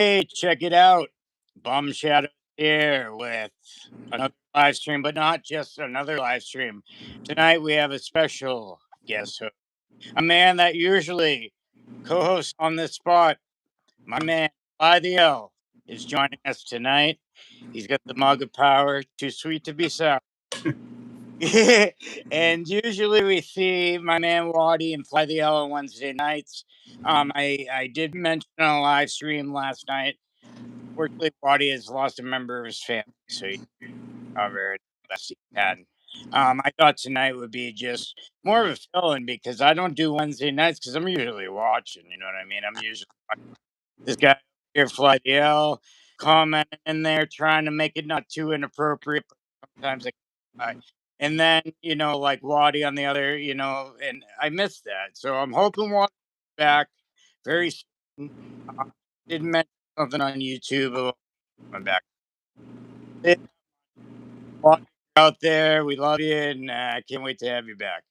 Hey, check it out. Bum Shadow here with another live stream, but not just another live stream. Tonight we have a special guest host, a man that usually co-hosts on this spot. My man, FlyTheL, is joining us tonight. He's got the mug of power, too sweet to be sour. And usually we see my man Waddy and FlyTheL on Wednesday nights. I did mention on a live stream last night. Fortunately, Waddy has lost a member of his family, so he covered the best he can. I thought tonight would be just more of a fill-in because I don't do Wednesday nights because I'm usually watching. You know what I mean? I'm usually watching this guy here, FlyTheL, commenting in there, trying to make it not too inappropriate. But sometimes and then like Waddy on the other, and I missed that. So I'm hoping Waddy's back very soon. Didn't mention something on YouTube about coming back. Waddy out there, we love you, and can't wait to have you back.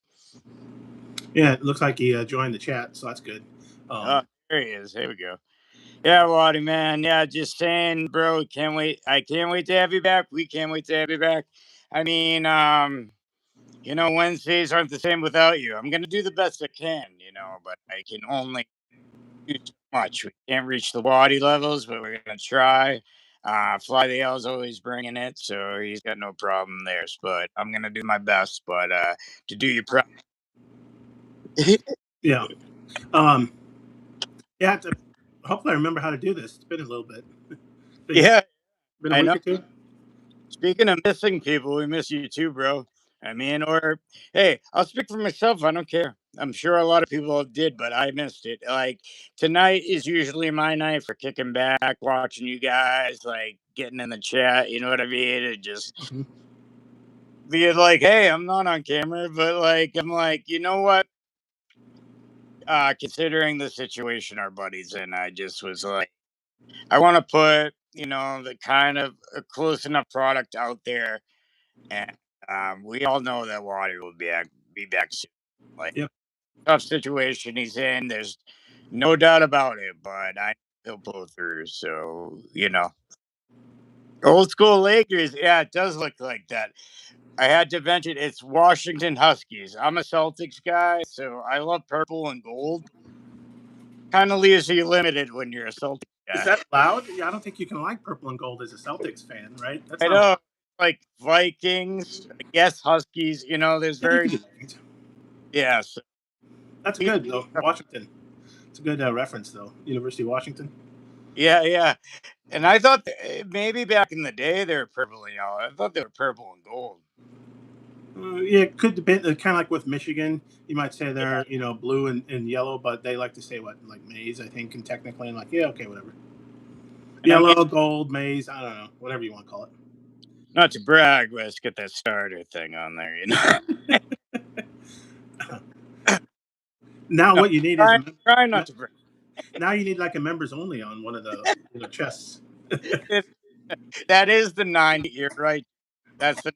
Yeah, it looks like he joined the chat, so that's good. Oh, there he is. Here we go. Yeah, Waddy, man. Yeah, just saying, bro. Can't wait. I can't wait to have you back. We can't wait to have you back. I mean, Wednesdays aren't the same without you. I'm gonna do the best I can, but I can only do so much. We can't reach the Waddy levels, but we're gonna try. FlyTheL is always bringing it, so he's got no problem there. But I'm gonna do my best. But to do your prep. Yeah. Yeah. Hopefully, I remember how to do this. It's been a little bit. Yeah, Been a I week know. or two. Speaking of missing people, we miss you too, bro. I mean, or hey, I'll speak for myself. I don't care. I'm sure a lot of people did, but I missed it. Like tonight is usually my night for kicking back, watching you guys, like getting in the chat. You know what I mean? And just being like, hey, I'm not on camera, but like, I'm like, you know what? Considering the situation our buddy's in, I just was like, I want to put, the kind of a close enough product out there. And we all know that Waddy will be back soon. Like Yep. tough situation he's in. There's no doubt about it, but I he'll pull through. So old school Lakers. Yeah, it does look like that. I had to mention it's Washington Huskies. I'm a Celtics guy, so I love purple and gold. Kind of leaves you limited when you're a Celtics Is guy. that loud? Yeah, I don't think you can like purple and gold as a Celtics fan, right? That I sounds. know, like Vikings, I guess Huskies. There's Yeah, you very can do that. yeah. So That's good though. Washington. It's a good reference though. University of Washington. yeah. And I thought maybe back in the day they were purple and yellow. I thought they were purple and gold. Yeah, it could depend. Kind of like with Michigan, you might say Yeah. they're blue and yellow, but they like to say what like maize, I think, and technically, and like yeah, okay, whatever. And I mean, Yellow, gold, maize, I don't know, whatever you want to call it. not to brag, but let's get that starter thing on there. Now No, what you need is try not to brag. now you need like a members only on one of the chests. That is the 90. You're right. That's the.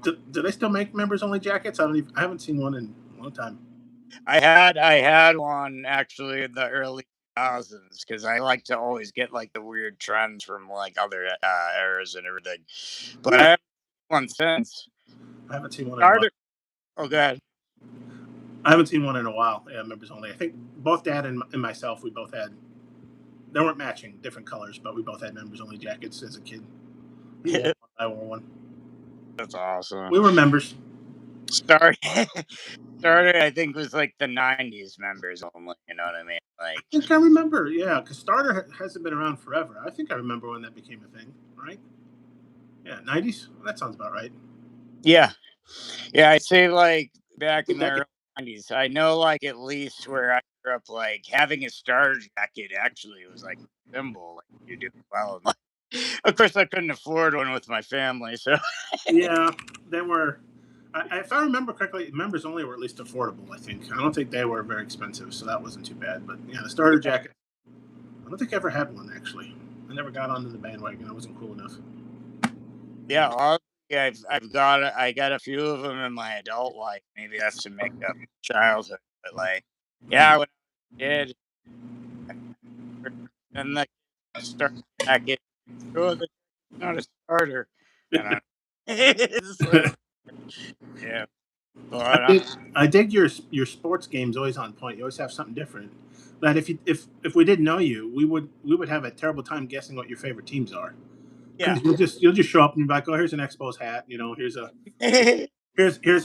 Do they still make members only jackets? I haven't seen one in a long time. I had one actually in the early 2000s because I like to always get like the weird trends from like other eras and everything. But I haven't seen one since. I haven't seen one in a while. Oh, go ahead. I haven't seen one in a while. Yeah, members only. I think both Dad and myself, we both had. They weren't matching, different colors, but we both had members only jackets as a kid. I wore one. That's awesome. We were members. Started, I think, was like the 90s members only. You know what I mean? Like, I think I remember, yeah, because Starter hasn't been around forever. I think I remember when that became a thing, right? Yeah, 90s? Well, that sounds about right. yeah. I'd say like back in the early 90s. I know, like, at least where I grew up, like, having a Starter jacket actually was like a symbol. Like, you do well. Like, of course, I couldn't afford one with my family. So, Yeah, they were. If I remember correctly, members only were at least affordable. I think. I don't think they were very expensive, so that wasn't too bad. But yeah, the starter jacket. I don't think I ever had one actually. I never got onto the bandwagon. I wasn't cool enough. yeah, I got a few of them in my adult life. Maybe that's to make up childhood, but like, yeah, when I was a kid, and the start jacket. Oh, the not a starter. And I, it's like, yeah, I but dig, I dig your sports games always on point. You always have something different. That if we didn't know you, we would have a terrible time guessing what your favorite teams are. yeah, Because you'll just show up and be like, oh, here's an Expos hat. Here's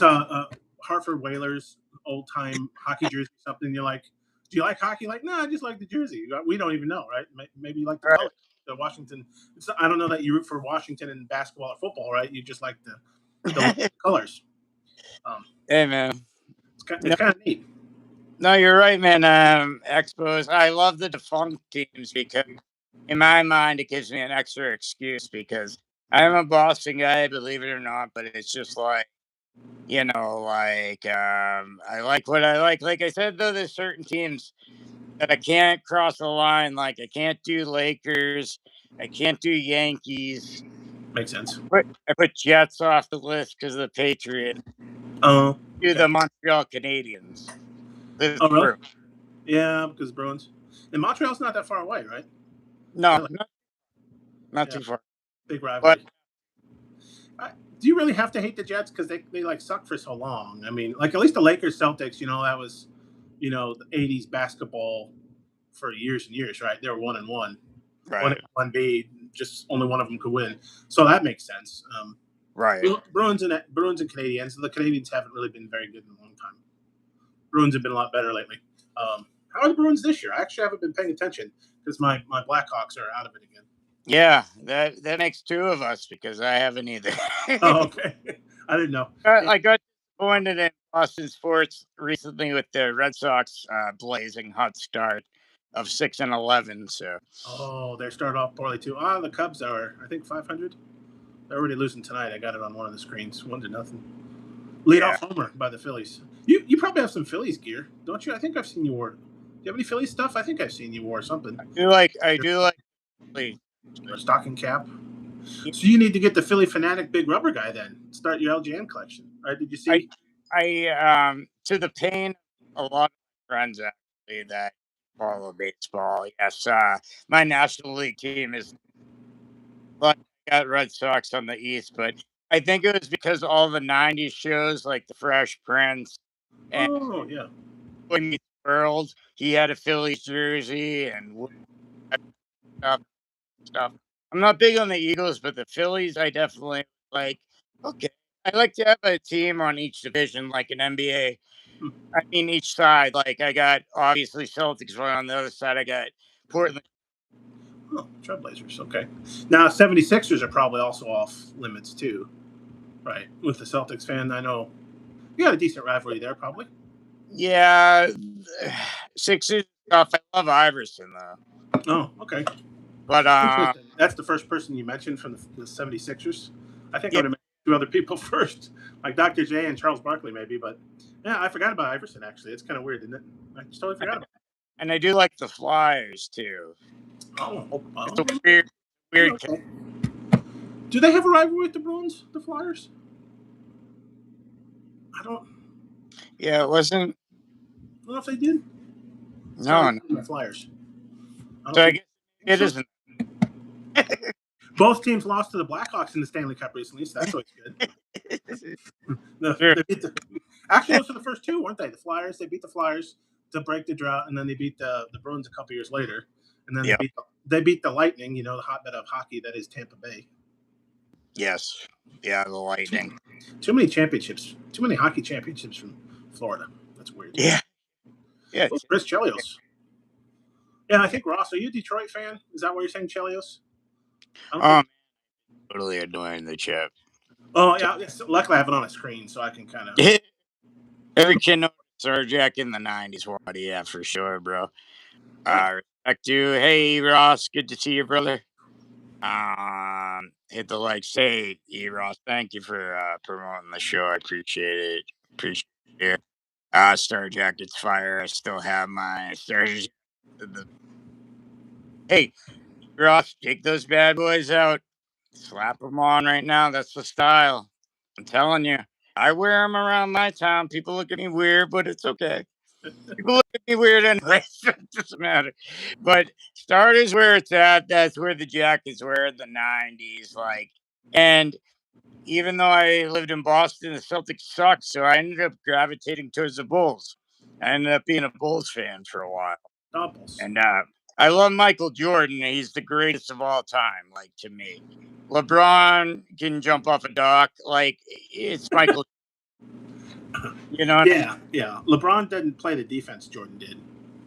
a Hartford Whalers old time hockey jersey. Something you're like, do you like hockey? Like, no, I just like the jersey. We don't even know, right? Maybe you like the right. color. The Washington. I don't know that you root for Washington in basketball or football, right? You just like the colors. Um, Hey man, it's no, kind of neat. no, you're right, man. Expos. I love the defunct teams because, in my mind, it gives me an extra excuse because I'm a Boston guy, believe it or not. But it's just like, I like what I like. Like I said, though, there's certain teams that I can't cross the line. Like I can't do Lakers. I can't do Yankees. Makes sense. I put Jets off the list because of the Patriots. Oh, Do okay. the Montreal Canadiens. This Oh, really? group. Yeah, because Bruins. And Montreal's not that far away, right? No, They're like, not yeah, too far. big But rivalry. Do you really have to hate the Jets because they like suck for so long? I mean, like at least the Lakers Celtics, that was, the '80s basketball for years and years, right? They were 1-1, one A, right, one B, just only one of them could win, so that makes sense. right. Bruins and Canadians. The Canadians haven't really been very good in a long time. Bruins have been a lot better lately. How are the Bruins this year? I actually haven't been paying attention because my Blackhawks are out of it again. Yeah, that makes two of us because I haven't either. Oh, okay. I didn't know. I got disappointed in Boston sports recently with the Red Sox blazing hot start of 6-11. So Oh, they started off poorly too. The Cubs are, I think, 500. They're already losing tonight. I got it on one of the screens, 1-0. Lead yeah, off homer by the Phillies. You probably have some Phillies gear, don't you? I think I've seen you wear. Do you have any Phillies stuff? I think I've seen you wore something. I do like Philly. Or a stocking cap. So you need to get the Philly Fanatic Big Rubber guy then. Start your LGN collection. All right? Did you I see? I to the pain of a lot of friends actually that follow baseball. Yes, my National League team is like got Red Sox on the East, but I think it was because all the '90s shows like The Fresh Prince and Oh yeah. Boy Meets World. He had a Phillies jersey and stuff. Stuff. I'm not big on the Eagles, but the Phillies, I definitely like. Okay, I like to have a team on each division, like an NBA. Hmm. I mean, each side. Like I got obviously Celtics right on the other side. I got Portland. Oh, Trailblazers. Okay. Now 76ers are probably also off limits too, right? With the Celtics fan, I know you got a decent rivalry there, probably. Yeah, Sixers stuff. I love Iverson though, Oh, okay. but Interesting. That's the first person you mentioned from the 76ers. I think I yeah, would have mentioned two other people first, like Dr. J and Charles Barkley, maybe. But yeah, I forgot about Iverson, actually. It's kind of weird, isn't it? I just totally forgot about it. and I do like the Flyers too. Oh, It's well, a weird. okay. Do they have a rivalry with the Bruins, the Flyers? I don't, Yeah, it wasn't. I don't know if they did. It's kind No, of no. like the Flyers. I don't So I think guess it so. isn't. Both teams lost to the Blackhawks in the Stanley Cup recently, so that's always good. Sure. They beat actually, those were the first two, weren't they? The Flyers. They beat the Flyers to break the drought, and then they beat the Bruins a couple years later, and then Yeah. they beat the Lightning. The hotbed of hockey that is Tampa Bay. Yes. Yeah, the Lightning. Too many championships. Too many hockey championships from Florida. That's weird. Yeah. Yeah. Oh, Chris Chelios. Yeah, I think Ross. Are you a Detroit fan? Is that why you're saying Chelios? I don't think. Um, totally annoying the chip. Oh yeah. Yes, luckily, I have it on a screen, so I can kind of. Every kid knows Sarjak in the '90s. What? Yeah, for sure, bro. Respect you. Hey, Ross. Good to see you, brother. Hit the like. Say, Ross. Thank you for promoting the show. I appreciate it. Appreciate it. Star Jacket's fire. I still have my Star. Hey, Ross, take those bad boys out. Slap them on right now. That's the style. I'm telling you. I wear them around my town. People look at me weird, but it's okay. People look at me weird anyway, so it doesn't matter. But starters where it's at, that's where the Jackets were in the 90s. Like, and even though I lived in Boston, the Celtics sucked, so I ended up gravitating towards the Bulls. I ended up being a Bulls fan for a while. Doubles. And I love Michael Jordan. He's the greatest of all time, like to me. LeBron can jump off a dock. Like, it's Michael. You know what I mean? Yeah. LeBron didn't play the defense Jordan did.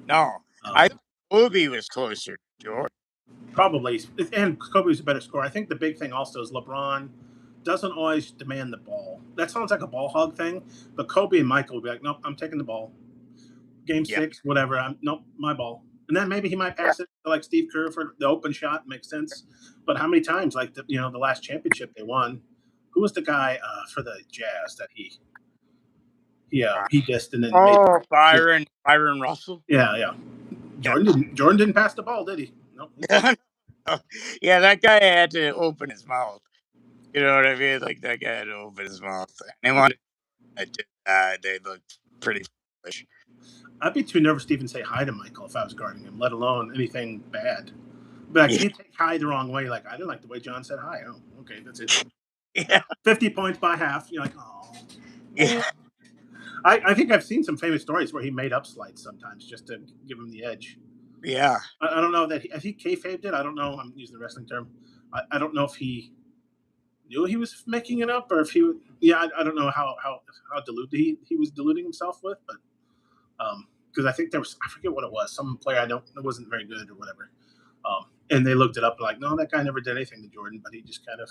No. I thought Kobe was closer to Jordan. Probably, and Kobe's a better scorer. I think the big thing also is LeBron doesn't always demand the ball. That sounds like a ball hog thing, but Kobe and Michael would be like, "Nope, I'm taking the ball. Game Yeah. 6, whatever. Nope, my ball." And then maybe he might pass it to like Steve Kerr for the open shot. Makes sense. But how many times, like the last championship they won, who was the guy for the Jazz that he dissed and then made? Oh, Byron Russell. Yeah. Jordan didn't pass the ball, did he? No. Yeah, that guy had to open his mouth. You know what I mean? Like, that guy had to open his mouth. Anyone that did that, they looked pretty foolish. I'd be too nervous to even say hi to Michael if I was guarding him, let alone anything bad. But I can't take hi the wrong way. Like, I didn't like the way John said hi. Oh, okay, that's it. Yeah. 50 points by half. You're like, oh. Yeah. I think I've seen some famous stories where he made up slides sometimes just to give him the edge. Yeah. I don't know that he kayfabed it. I don't know. I'm using the wrestling term. I don't know if he knew he was making it up or if he would. Yeah, I don't know how deluded he was deluding himself with, but because I think there was, I forget what it was, some player it wasn't very good or whatever, and they looked it up like, no, that guy never did anything to Jordan, but he just kind of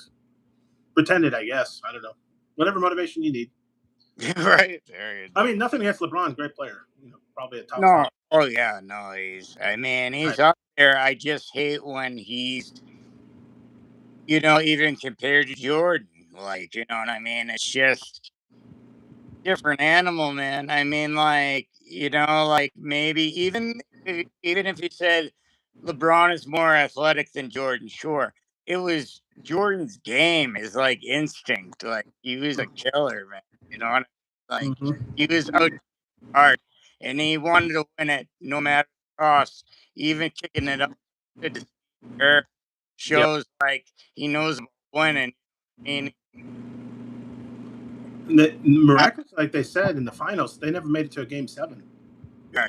pretended, I guess. I don't know, whatever motivation you need. Right there. I mean, nothing against LeBron, great player, probably a top No. 5. Oh yeah, no, he's up there. I just hate when he's, even compared to Jordan. Like, you know what I mean? It's just different animal, man. I mean, like, like maybe even if you said LeBron is more athletic than Jordan, sure. It was Jordan's game is like instinct. Like, he was a killer, man. You know what I mean? Like, he was out hard and he wanted to win it no matter the cost, even kicking it up to the shows like he knows about winning. I mean, Miraculous, like they said in the finals, they never made it to a game 7. yeah.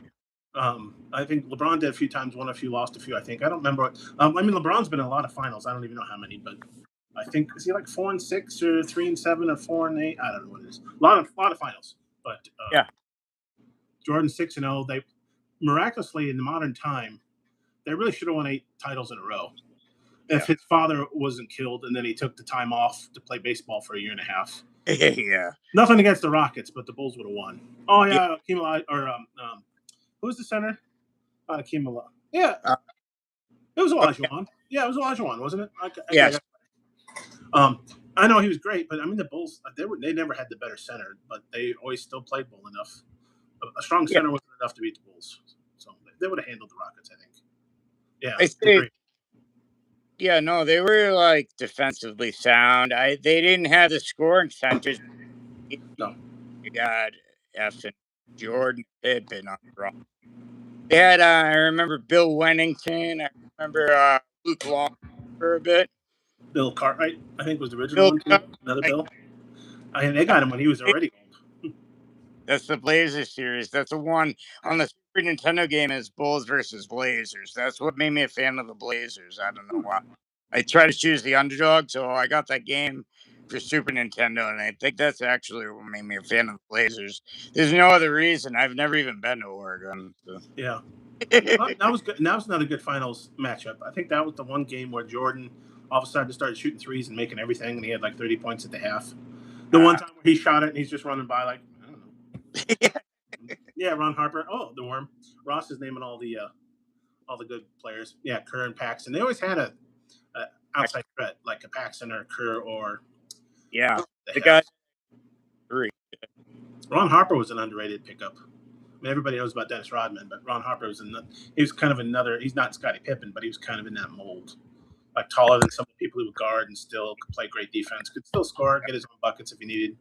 I think LeBron did a few times, won a few, lost a few. I think I don't remember. I mean, LeBron's been in a lot of finals. I don't even know how many, but I think is he like 4-6 or 3-7 or 4-8? I don't know what it is. A lot of finals, but Jordan 6-0. They miraculously in the modern time, they really should have won 8 titles in a row. If his father wasn't killed and then he took the time off to play baseball for a year and a half. Yeah. Nothing against the Rockets, but the Bulls would have won. Oh yeah, Akeem or who's the center? Not Akeem. Yeah, it was Olajuwon. Yeah, it was Olajuwon, wasn't it? Yes. I know he was great, but I mean the Bulls they never had the better center, but they always still played well enough. A strong center wasn't enough to beat the Bulls, so they would have handled the Rockets, I think. Yeah, I say, yeah, no, they were like defensively sound. They didn't have the scoring centers. No. You got effing Jordan Pippen on the wrong. They had I remember Bill Wennington. I remember Luke Long for a bit. Bill Cartwright, I think, was the original one too. Another Bill. I mean, they got him when he was already old. That's the Blazers series. That's the one on the Super Nintendo game is Bulls versus Blazers. That's what made me a fan of the Blazers. I don't know why. I try to choose the underdog, so I got that game for Super Nintendo, and I think that's actually what made me a fan of the Blazers. There's no other reason. I've never even been to Oregon. So. Yeah. That was good. That was another good finals matchup. I think that was the one game where Jordan all of a sudden started shooting threes and making everything, and he had like 30 points at the half. The one time where he shot it and he's just running by like, I don't know. Yeah, Ron Harper. Oh, the worm. Ross is naming all the good players. Yeah, Kerr and Paxson. They always had a outside threat like a Paxson or Kerr or the guy. Three. Ron Harper was an underrated pickup. I mean, everybody knows about Dennis Rodman, but Ron Harper he was kind of another. He's not Scottie Pippen, but he was kind of in that mold. Like taller than some of the people who would guard and still could play great defense. Could still score, get his own buckets if he needed.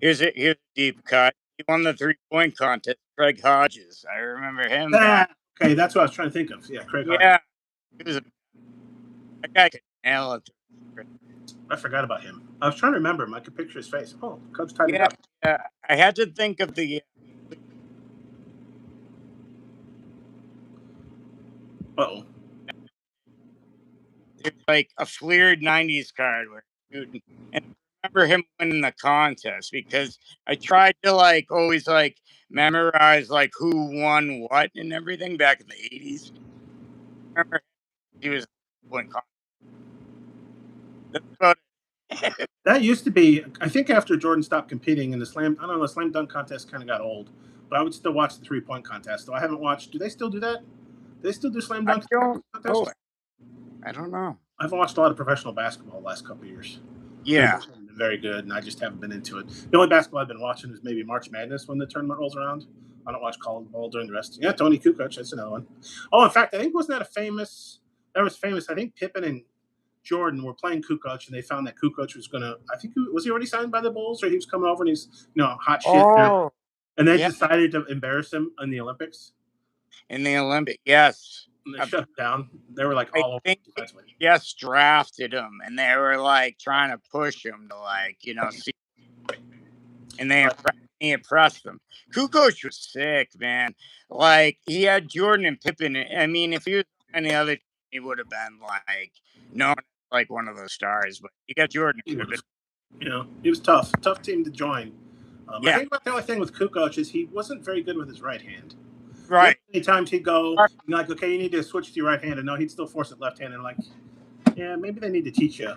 Here's a deep cut. He won the 3-point contest. Craig Hodges. I remember him. Okay, that's what I was trying to think of. Yeah, Craig Hodges. Yeah, he was that guy could nail it. I forgot about him. I was trying to remember him. I could picture his face. Oh, Cubs tied it Yeah, up. yeah. I had to think of the Uh-oh. it's like a Fleared '90s card where shooting, and I remember him winning the contest because I tried to like always like memorize like who won what and everything back in the '80s. I remember he was one contest. That's about it. That used to be, I think after Jordan stopped competing in the I don't know, the slam dunk contest kind of got old, but I would still watch the 3-point contest. So I haven't watched, do they still do that? Do they still do slam I dunk don't know. contest? I don't know. I've watched a lot of professional basketball the last couple of years. Yeah. It's been very good, and I just haven't been into it. The only basketball I've been watching is maybe March Madness when the tournament rolls around. I don't watch college ball during the rest. Yeah, Tony Kukoc, that's another one. Oh, in fact, I think wasn't that a famous? That was famous. I think Pippen and Jordan were playing Kukoc, and they found that Kukoc was gonna. I think was he already signed by the Bulls, or he was coming over and he's hot shit. Oh, And they yeah. decided to embarrass him in the Olympics. In the Olympic, yes. And they shut him down. They were like I all over think defensively. they just drafted him, and they were like trying to push him to like see, and he impressed them. Kukoc was sick, man. Like he had Jordan and Pippen. I mean, if he was on any other team, he would have been like known as like one of those stars. But you got Jordan. He was, he was tough team to join. Yeah. I think about the only thing with Kukoc is he wasn't very good with his right hand. Right. Anytime he'd go, like, okay, you need to switch to your right hand, and no, he'd still force it left hand, and like, yeah, maybe they need to teach you.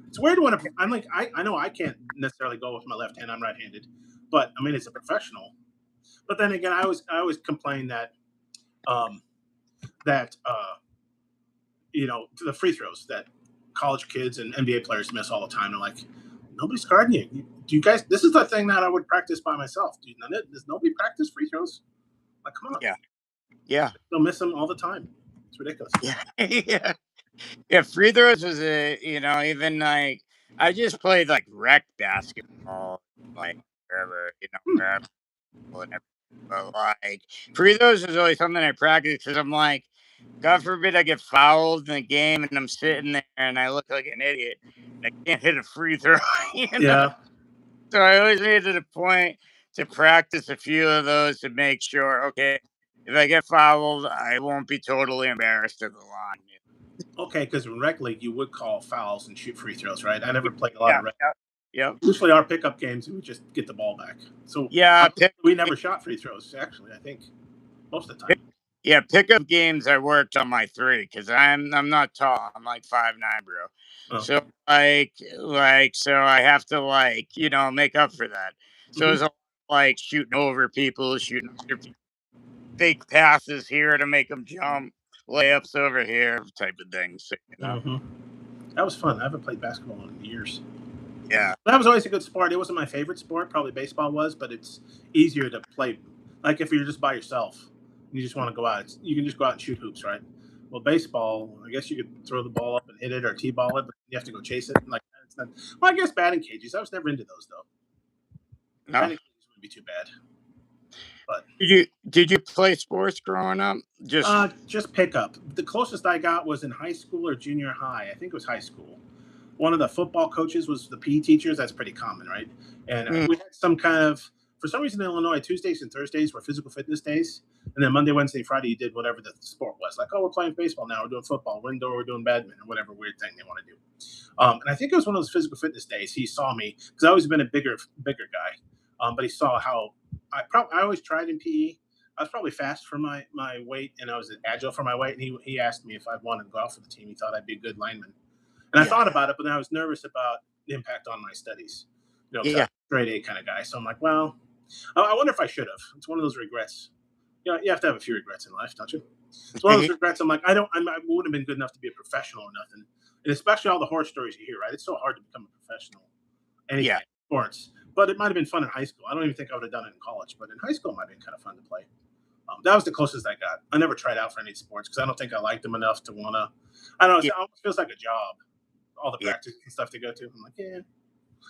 It's weird when I'm like, I know I can't necessarily go with my left hand. I'm right-handed, but I mean, it's a professional. But then again, I always complain that, the free throws that college kids and NBA players miss all the time. They're like, nobody's guarding you. Do you guys? This is the thing that I would practice by myself. Does nobody practice free throws? Like, come on. Yeah. They'll miss them all the time. It's ridiculous. Yeah. Yeah. Free throws was even like I just played like rec basketball, like wherever, wherever. But like free throws is always something I practice because I'm like, God forbid I get fouled in the game and I'm sitting there and I look like an idiot. I can't hit a free throw. Yeah. So I always made it a point to practice a few of those to make sure, okay, if I get fouled, I won't be totally embarrassed at the line. Okay, because in rec league you would call fouls and shoot free throws, right? I never played a lot of rec. Yep. Usually our pickup games we just get the ball back. So we never shot free throws. Actually, I think most of the time. Yeah, pickup games I worked on my 3 because I'm not tall. I'm like 5'9", bro. Oh. So so I have to make up for that. So it's like shooting over people, shooting under people, fake passes here to make them jump, layups over here, type of things. That was fun. I haven't played basketball in years. Yeah, that was always a good sport. It wasn't my favorite sport. Probably baseball was, but it's easier to play. Like if you're just by yourself, you just want to go out. You can just go out and shoot hoops, right? Well, baseball, I guess you could throw the ball up and hit it or t-ball it, but you have to go chase it. Like it's not. Well, I guess batting cages. I was never into those though. No. Batting cages wouldn't be too bad. But did you play sports growing up? Just pickup. The closest I got was in high school or junior high. I think it was high school. One of the football coaches was the PE teachers. That's pretty common, right? And we had some kind of, for some reason in Illinois, Tuesdays and Thursdays were physical fitness days. And then Monday, Wednesday, Friday, you did whatever the sport was. Like, oh, we're playing baseball now. We're doing football. We're indoor. We're doing badminton, whatever weird thing they want to do. And I think it was one of those physical fitness days. He saw me because I always been a bigger guy. But he saw how I always tried in PE. I was probably fast for my weight, and I was agile for my weight. And he asked me if I wanted to go out for the team. He thought I'd be a good lineman. And I thought about it, but then I was nervous about the impact on my studies. I'm a grade A kind of guy. So I'm like, well, I wonder if I should have. It's one of those regrets. You have to have a few regrets in life, don't you? It's one of those regrets. I'm like, I wouldn't have been good enough to be a professional or nothing. And especially all the horror stories you hear, right? It's so hard to become a professional. Sports. But it might have been fun in high school. I don't even think I would have done it in college, but in high school it might have been kind of fun to play. That was the closest I got. I never tried out for any sports because I don't think I liked them enough to want to. I don't know. It almost feels like a job. All the practice and stuff to go to. I'm like, yeah.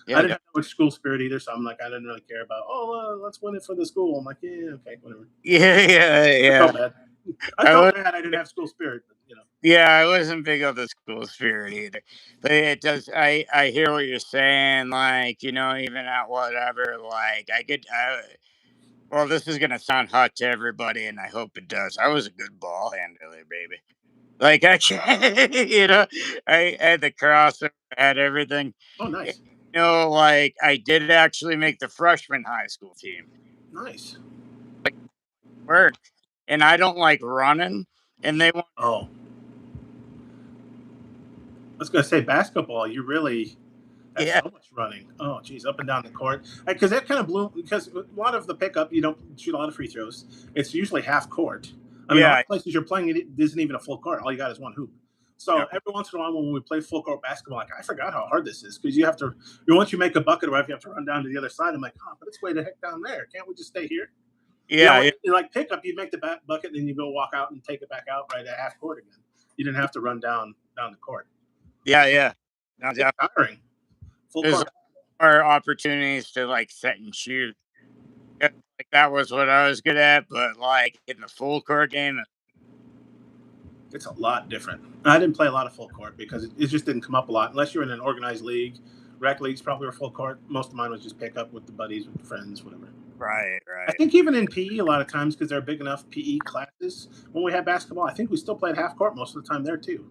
I Yeah, didn't have that much school spirit either, so I'm like, I didn't really care about. Oh, let's win it for the school. I'm like, yeah, okay, whatever. yeah, yeah, I yeah. felt bad. I I felt was, bad. I didn't have school spirit, but yeah, I wasn't big on the school spirit either. But it does. I hear what you're saying. Like, even at whatever. Like, I could. Well, this is gonna sound hot to everybody, and I hope it does. I was a good ball handler, baby. Like, I can't, I had the crossover, I had everything. oh, And, nice, like, I did actually make the freshman high school team. nice. Work, and I don't like running, and they want. Oh, I was gonna say basketball. You really that's Yeah, so much running. Oh, geez, up and down the court. Because that kind of blew. Because a lot of the pickup, you don't shoot a lot of free throws. It's usually half court. I mean, a lot yeah, of places you're playing it isn't even a full court. All you got is one hoop. So yeah, every once in a while, when we play full court basketball, like I forgot how hard this is because you have to. Once you make a bucket, or if you have to run down to the other side, I'm like, oh, but it's way the heck down there. Can't we just stay here? yeah, yeah, Like pickup, you'd make the bucket, and then you go walk out and take it back out right at half court again. You didn't have to run down the court. yeah, yeah. No, It's definitely. tiring. Full There's court. more opportunities to like set and shoot. Yeah, like that was what I was good at, but like in the full court game, It's a lot different. I didn't play a lot of full court because it just didn't come up a lot unless you're in an organized league. Rec leagues probably were full court. Most of mine was just pick up with the buddies, with the friends, whatever. right, I right, think even in PE, a lot of times because they're big enough PE classes, when we had basketball, I think we still played half court most of the time there too,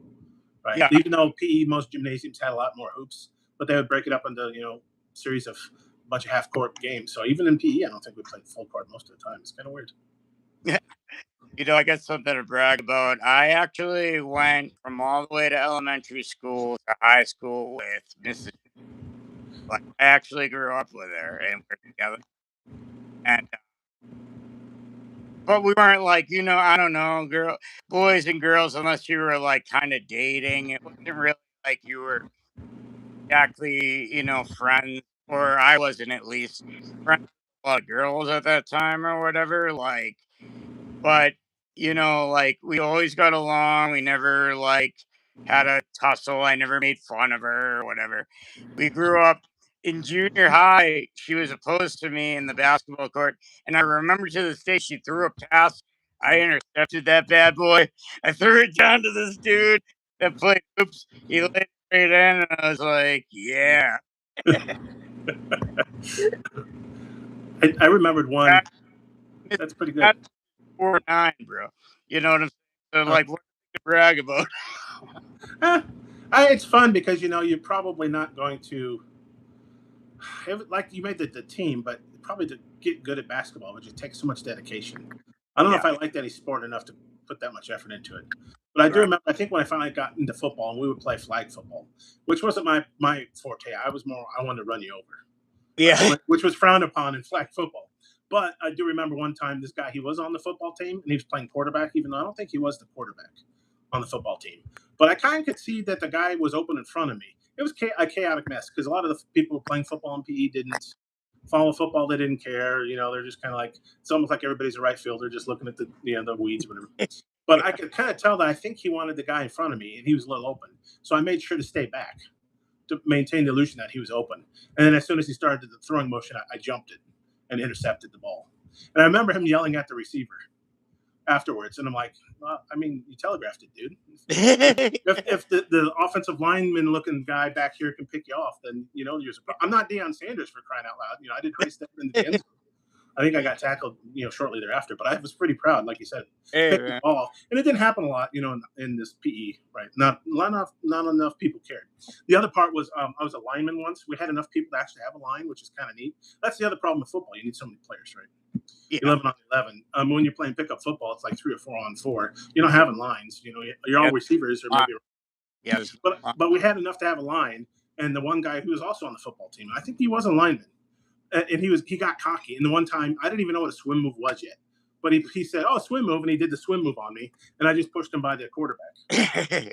right? yeah, Even though PE, most gymnasiums had a lot more hoops, but they would break it up into series of a bunch of half court games. So even in PE, I don't think we played full court most of the time. It's kind of weird. yeah. I got something to brag about. I actually went from all the way to elementary school to high school with Mrs. Like, I actually grew up with her, and we're together. And but we weren't like, I don't know, boys and girls, unless you were like kind of dating. It wasn't really like you were exactly, friends, or I wasn't at least friends with a lot of girls at that time or whatever. Like, but, like, we always got along. We never, like, had a tussle. I never made fun of her or whatever. We grew up in junior high. She was opposed to me in the basketball court. And I remember to this day, she threw a pass. I intercepted that bad boy. I threw it down to this dude that played hoops. He laid it straight in, and I was like, yeah. I remembered one. That, That's pretty good. that's 4'9", bro. You know what I'm saying? So, Uh, like, what to brag about? eh, it's fun because you're probably not going to like you made the team, but probably to get good at basketball, which it takes so much dedication. I don't know Yeah, if I liked any sport enough to put that much effort into it. But I do right. remember, I think when I finally got into football and we would play flag football, which wasn't my forte. I wanted to run you over, Yeah. which was frowned upon in flag football. But I do remember one time this guy, he was on the football team and he was playing quarterback, even though I don't think he was the quarterback on the football team. But I kind of could see that the guy was open in front of me. It was a chaotic mess because a lot of the people playing football in PE didn't follow football. They didn't care. They're just kind of like it's almost like everybody's a right fielder, just looking at the weeds, whatever. But I could kind of tell that I think he wanted the guy in front of me, and he was a little open. So I made sure to stay back to maintain the illusion that he was open. And then as soon as he started the throwing motion, I jumped it and intercepted the ball. And I remember him yelling at the receiver afterwards, and I'm like, well, I mean, you telegraphed it, dude. If the offensive lineman looking guy back here can pick you off, then you're. I'm not Deion Sanders for crying out loud. I did 3 steps into the end zone. I think I got tackled, shortly thereafter, but I was pretty proud, like you said, Hey, picking the man. ball, and it didn't happen a lot, in this PE, right? Not enough people cared. The other part was I was a lineman once. We had enough people to actually have a line, which is kind of neat. That's the other problem with football. You need so many players, right? Yeah. 11 on 11. When you're playing pickup football, it's like 3 or 4 on 4. You don't have lines. You're all Yeah. receivers or maybe. Yeah. There's But we had enough to have a line, and the one guy who was also on the football team, I think he was a lineman, and he got cocky. And the one time I didn't even know what a swim move was yet, but he said, "Oh, swim move," and he did the swim move on me, and I just pushed him by the quarterback. I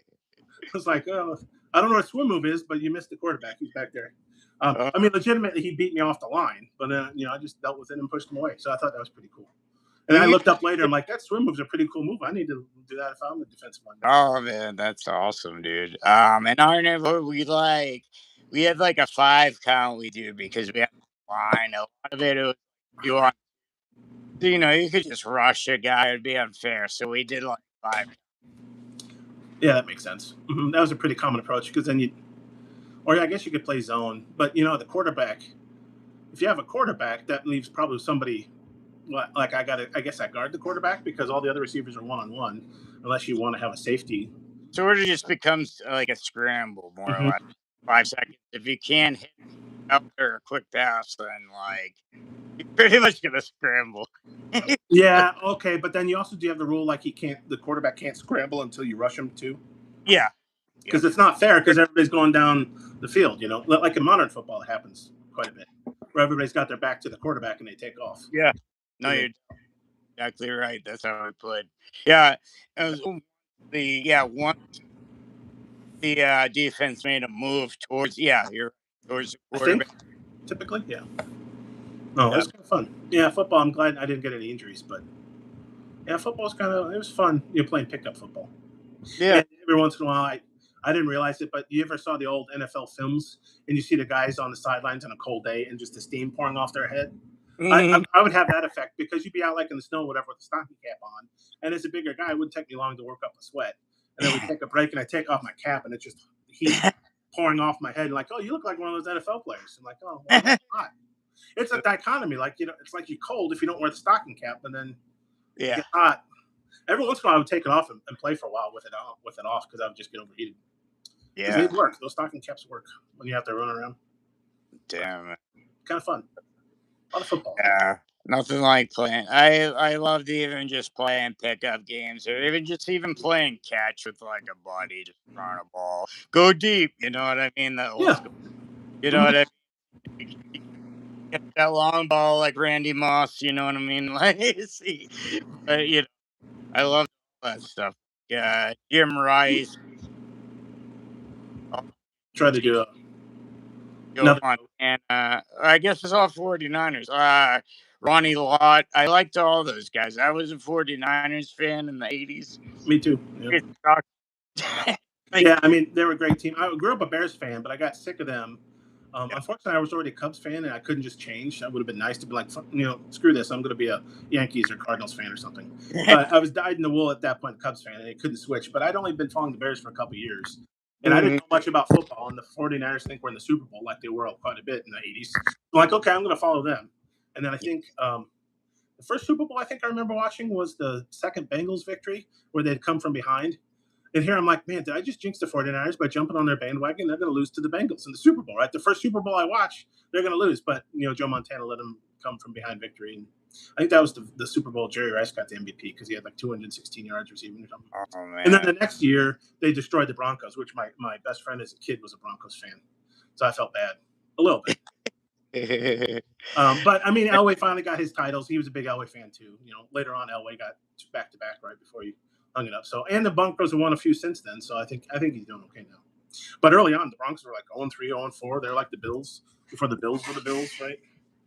was like, "Oh, I don't know what a swim move is, but you missed the quarterback. He's back there." uh, I mean, legitimately, he beat me off the line, but then I just dealt with it and pushed him away. So I thought that was pretty cool. And I you- looked up later. I'm like, that swim move's a pretty cool move. I need to do that if I'm the defensive line. oh man, that's awesome, dude. And I remember we like We had like a 5 count we do because we had a line. A lot of it was you want, you could just rush a guy. It'd be unfair. So we did like 5. Yeah, that makes sense. That was a pretty common approach because then or I guess you could play zone, but the quarterback. If you have a quarterback, that leaves probably somebody. Like I guess I guard the quarterback because all the other receivers are one on one, unless you want to have a safety. So it just becomes like a scramble, more or Mm-hmm. less. 5 seconds. If you can't hit out there a quick pass, then like you're pretty much gonna scramble. Yeah, okay, but then you also do have the rule like the quarterback can't scramble until you rush him too, Yeah. Yep. because it's not fair because everybody's going down the field. Like in modern football, it happens quite a bit where everybody's got their back to the quarterback and they take off. Yeah. No, And then, you're exactly right. That's how we played. Yeah. It was once the defense made a move towards towards the I think quarterback. typically, yeah. No, it Yeah. was kind of fun. Yeah, football. I'm glad I didn't get any injuries, but yeah, football's it was fun. You're playing pickup football. Yeah. And every once in a while, I didn't realize it, but you ever saw the old NFL films and you see the guys on the sidelines on a cold day and just the steam pouring off their head? Mhm. I would have that effect because you'd be out like in the snow, whatever, with a stocking cap on. And as a bigger guy, it wouldn't take me long to work up a sweat. And then we take a break and I take off my cap and it's just heat pouring off my head. Like, oh, you look like one of those NFL players. I'm like, oh, well, that's hot. It's a dichotomy. Like, it's like you're cold if you don't wear the stocking cap and then it Yeah. gets hot. Every once in a while, I would take it off and play for a while with it off because I would just get overheated. Because they Yeah. work. Those stocking caps work when you have to run around. Damn it. Kind of fun. A lot of football. Yeah. Nothing like playing. I loved even just playing pickup games or even playing catch with like a buddy, just throwing a ball. Go deep, you know what I mean? That old Yeah. school. You know Mm-hmm. what I mean? Get that long ball like Randy Moss, you know what I mean? Like see. But I love all that stuff. Yeah. Jim Rice, all Try to do Joe another. Montana. I guess it's all 49ers. Ronnie Lott. I liked all those guys. I was a 49ers fan in the 80s. Me too. Yeah. It sucked. Like, Yeah, I mean, they were a great team. I grew up a Bears fan, but I got sick of them. yeah. Unfortunately, I was already a Cubs fan, and I couldn't just change. That would have been nice to be like, screw this. I'm going to be a Yankees or Cardinals fan or something. But I was dyed in the wool at that point, Cubs fan, and I couldn't switch. But I'd only been following the Bears for a couple of years, and I didn't Mhm. know much about football. And the 49ers, I think, were in the Super Bowl like they were quite a bit in the 80s. I'm like, okay, I'm going to follow them. And then I think the first Super Bowl I think I remember watching was the second Bengals victory where they'd come from behind. And here I'm like, man, did I just jinx the 49ers by jumping on their bandwagon? They're going to lose to the Bengals in the Super Bowl, right? The first Super Bowl I watched, they're going to lose. But, Joe Montana let them come from behind victory. And I think that was the Super Bowl Jerry Rice got the MVP because he had like 216 yards receiving or something. Oh And then man. the next year, they destroyed the Broncos, which my best friend as a kid was a Broncos fan. So I felt bad a little bit. But I mean, Elway finally got his titles. He was a big Elway fan too. Later on, Elway got back to back right before he hung it up. So, and the Broncos have won a few since then. So I think he's doing okay now. But early on, the Broncos were like 0-3, 0-4. They're like the Bills before the Bills were the Bills, right?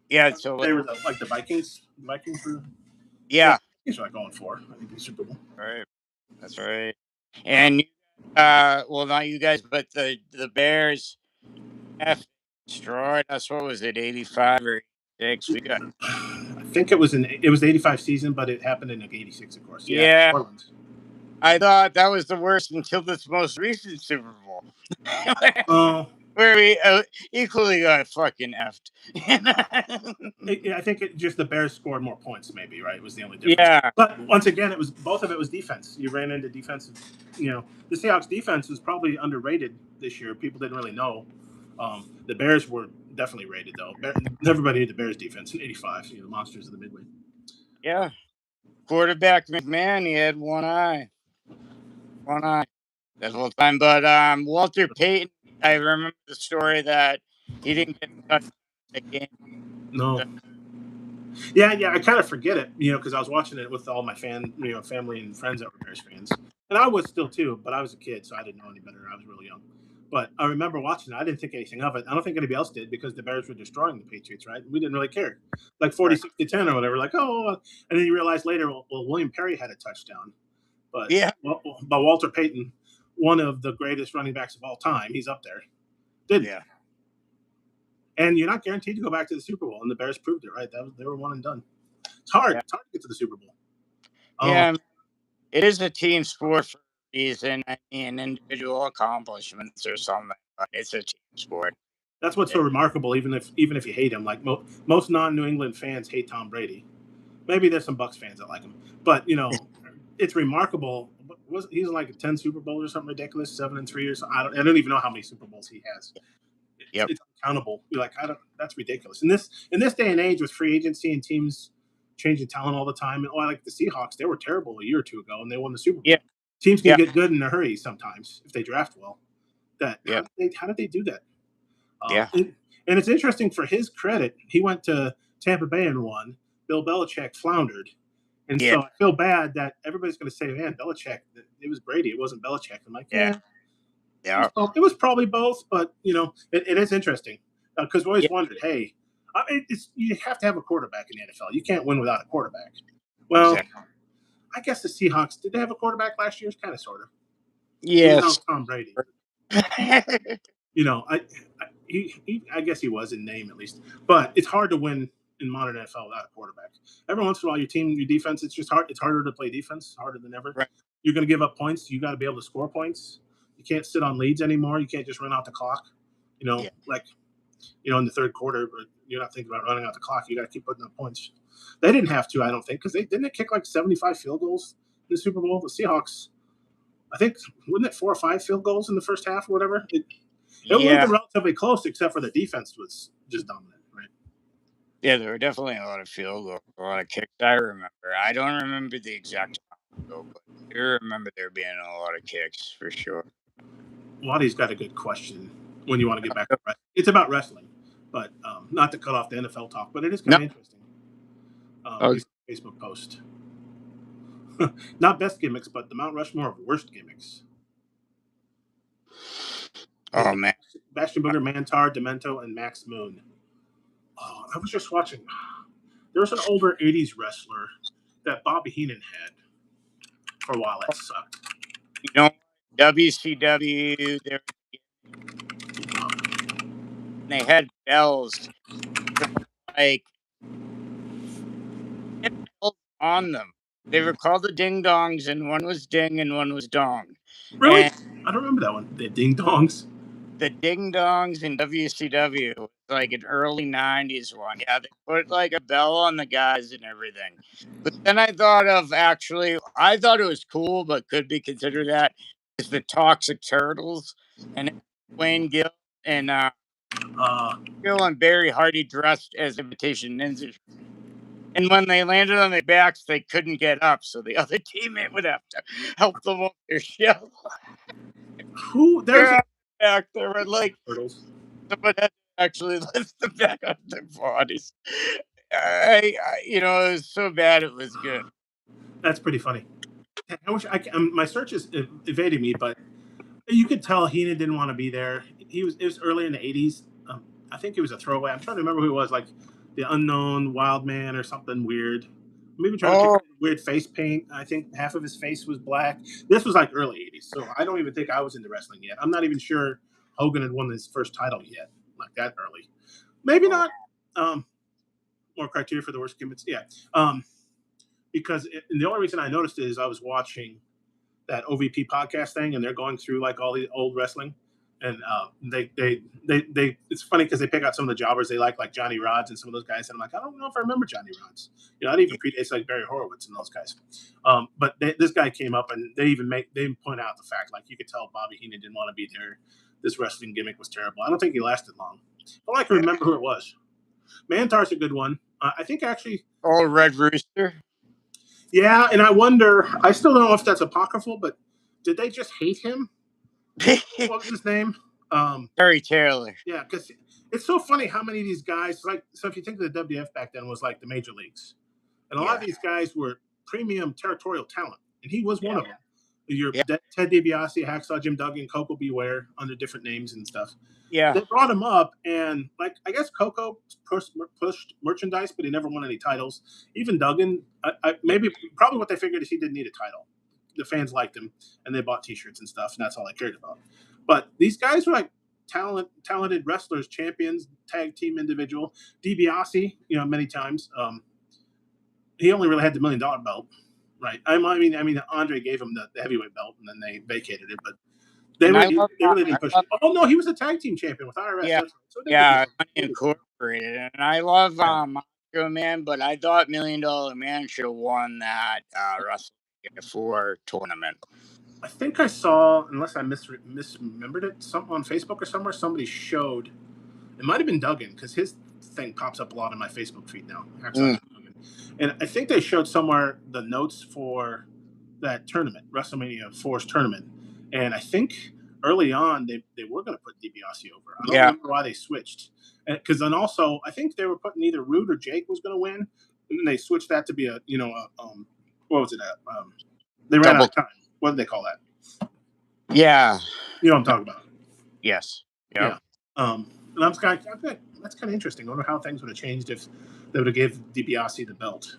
Yeah. So They were like the Vikings. The Vikings were yeah. Vikings were like 0-4. I think the Super Bowl. Right. That's right. And well, not you guys, but the Bears F destroyed us. What was it, 85 or 86? We got I think it was the 85 season, but it happened in like 86, of course. Yeah, yeah. Orleans. I thought that was the worst until this most recent Super Bowl, Oh. where we equally got fucking effed. I think just the Bears scored more points, maybe, right? It was the only difference. Yeah. But once again, both of it was defense. You ran into defensive. The Seahawks defense was probably underrated this year. People didn't really know. The Bears were definitely rated though. Everybody knew the Bears defense in '85. The monsters of the Midway. Yeah. Quarterback McMahon, he had one eye. That whole time. But Walter Payton, I remember the story that he didn't get touched in the game. No. Yeah, I kind of forget it, because I was watching it with all my family and friends that were Bears fans, and I was still too, but I was a kid, so I didn't know any better. I was really young, but I remember watching it. I didn't think anything of it. I don't think anybody else did because the Bears were destroying the Patriots, right? We didn't really care, like 46-10 or whatever. Like, and then you realize later, well, William Perry had a touchdown, but Yeah. Walter Payton, one of the greatest running backs of all time, he's up there. Didn't. Yeah. And you're not guaranteed to go back to the Super Bowl, and the Bears proved it, right? They were one and done. It's hard. Yeah. It's hard to get to the Super Bowl. Yeah. It is a team sport for a reason. I mean, individual accomplishments or something, but it's a team sport. That's what's so remarkable. Even if you hate him, like most non-New England fans hate Tom Brady. Maybe there's some Bucks fans that like him, but it's remarkable. He's like 10 Super Bowls or something ridiculous, 7-3 or something. I don't even know how many Super Bowls he has. Yep. It's uncountable. You're like, that's ridiculous. In this day and age with free agency and teams changing talent all the time, and like the Seahawks, they were terrible a year or two ago, and they won the Super Bowl. Yeah. Teams can Yeah. get good in a hurry sometimes if they draft well. Yeah. How did they do that? Yeah. And it's interesting, for his credit, he went to Tampa Bay and won. Bill Belichick floundered. And Yeah. so I feel bad that everybody's going to say, man, Belichick, it was Brady. It wasn't Belichick. I'm like, Yeah. Yeah. it was probably both. But, it is interesting because we always Yeah. wondered, hey, you have to have a quarterback in the NFL. You can't win without a quarterback. Well, Exactly. I guess the Seahawks, did they have a quarterback last year? Kind of, sort of. Yes. Tom Brady. I guess he was in name at least, but it's hard to win in modern NFL without a quarterback. Every once in a while, your defense, it's just hard. It's harder to play defense, harder than ever. Right. You're going to give up points. You got to be able to score points. You can't sit on leads anymore. You can't just run out the clock. In the third quarter, but you're not thinking about running out the clock. You got to keep putting up points. They didn't have to, I don't think, because they kick like 75 field goals in the Super Bowl. The Seahawks, I think, wasn't it 4 or 5 field goals in the first half or whatever? It would have been relatively close, except for the defense was just dominant, right? Yeah, there were definitely a lot of field goals, a lot of kicks. I remember. I don't remember the exact amount, but I do remember there being a lot of kicks for sure. Waddy's got a good question when you want to get back to wrestling. It's about wrestling, but not to cut off the NFL talk, but it is kind of interesting. Facebook post. Not best gimmicks, but the Mount Rushmore of worst gimmicks. Oh, man. Bastion Booger, Mantar, Demento, and Max Moon. Oh, I was just watching. There was an older 80s wrestler that Bobby Heenan had for a while. That sucked. WCW, they had bells, like, bells on them. They were called the Ding Dongs, and one was Ding and one was Dong. Really? And I don't remember that one. The Ding Dongs. the Ding Dongs in WCW was like an early 90s one. Yeah, they put like a bell on the guys and everything. But then I thought it was cool, but could be considered that, is the Toxic Turtles. And Wayne Gill and Gill and Barry Hardy dressed as imitation ninjas. And when they landed on their backs, they couldn't get up, so the other teammate would have to help them up their shell. There's back there were like Turtles. someone had to actually lift them back on their bodies. It was so bad it was good. That's pretty funny. I wish my search is evading me, but you could tell Heenan didn't want to be there. It was early in the 80s. I think it was a throwaway. I'm trying to remember who it was, like the Unknown Wild Man or something weird. I'm even trying to pick weird face paint. I think half of his face was black. This was like early 80s, so I don't even think I was into wrestling yet. I'm not even sure Hogan had won his first title yet, like that early. Maybe not. More criteria for the worst gimmicks. Yeah. Because the only reason I noticed it is I was watching that OVP podcast thing, and they're going through like all the old wrestling, and they it's funny because they pick out some of the jobbers they like Johnny Rods and some of those guys, and I'm like, I don't know if I remember Johnny Rods. That even predates like Barry Horowitz and those guys. But this guy came up, and they even point out the fact, like, you could tell Bobby Heenan didn't want to be there. This wrestling gimmick was terrible. I don't think he lasted long. All I can remember who it was. Mantar's a good one. I think actually. Oh, Red Rooster. Yeah, and I wonder. I still don't know if that's apocryphal, but did they just hate him? What was his name? Terry Taylor. Yeah, because it's so funny how many of these guys, like, so if you think of the WWF back then was like the major leagues, and a lot of these guys were premium territorial talent, and he was one of them. Your Ted DiBiase, Hacksaw Jim Duggan, Coco Beware, under different names and stuff. Yeah. They brought him up, and like, I guess Coco pushed merchandise, but he never won any titles. Even Duggan, probably what they figured is he didn't need a title. The fans liked him, and they bought T-shirts and stuff, and that's all they cared about. But these guys were like talented wrestlers, champions, tag team individual. DiBiase, many times. He only really had the $1 million belt, right? I mean, Andre gave him the heavyweight belt, and then they vacated it, but And I love they really didn't push love, it. Oh no, he was a tag team champion with IRS. yeah, That's right. So they did yeah, before. Money They did before. Incorporated, and I love Yeah. Macho Man, but I thought $1 Million Man should have won that WrestleMania 4 tournament. I think I saw, unless I misremembered it, something on Facebook or somewhere. Somebody showed. It might have been Duggan, because his thing pops up a lot on my Facebook feed now. And I think they showed somewhere the notes for that tournament, WrestleMania 4's tournament. And I think early on they were going to put DiBiase over. I don't remember why they switched. Because then also, I think they were putting either Rude or Jake was going to win. And then they switched that to be what was it? They ran out of time. What did they call that? Yeah. You know what I'm talking about? Yes. Yep. Yeah. And I think that's kind of interesting. I wonder how things would have changed if they would have gave DiBiase the belt.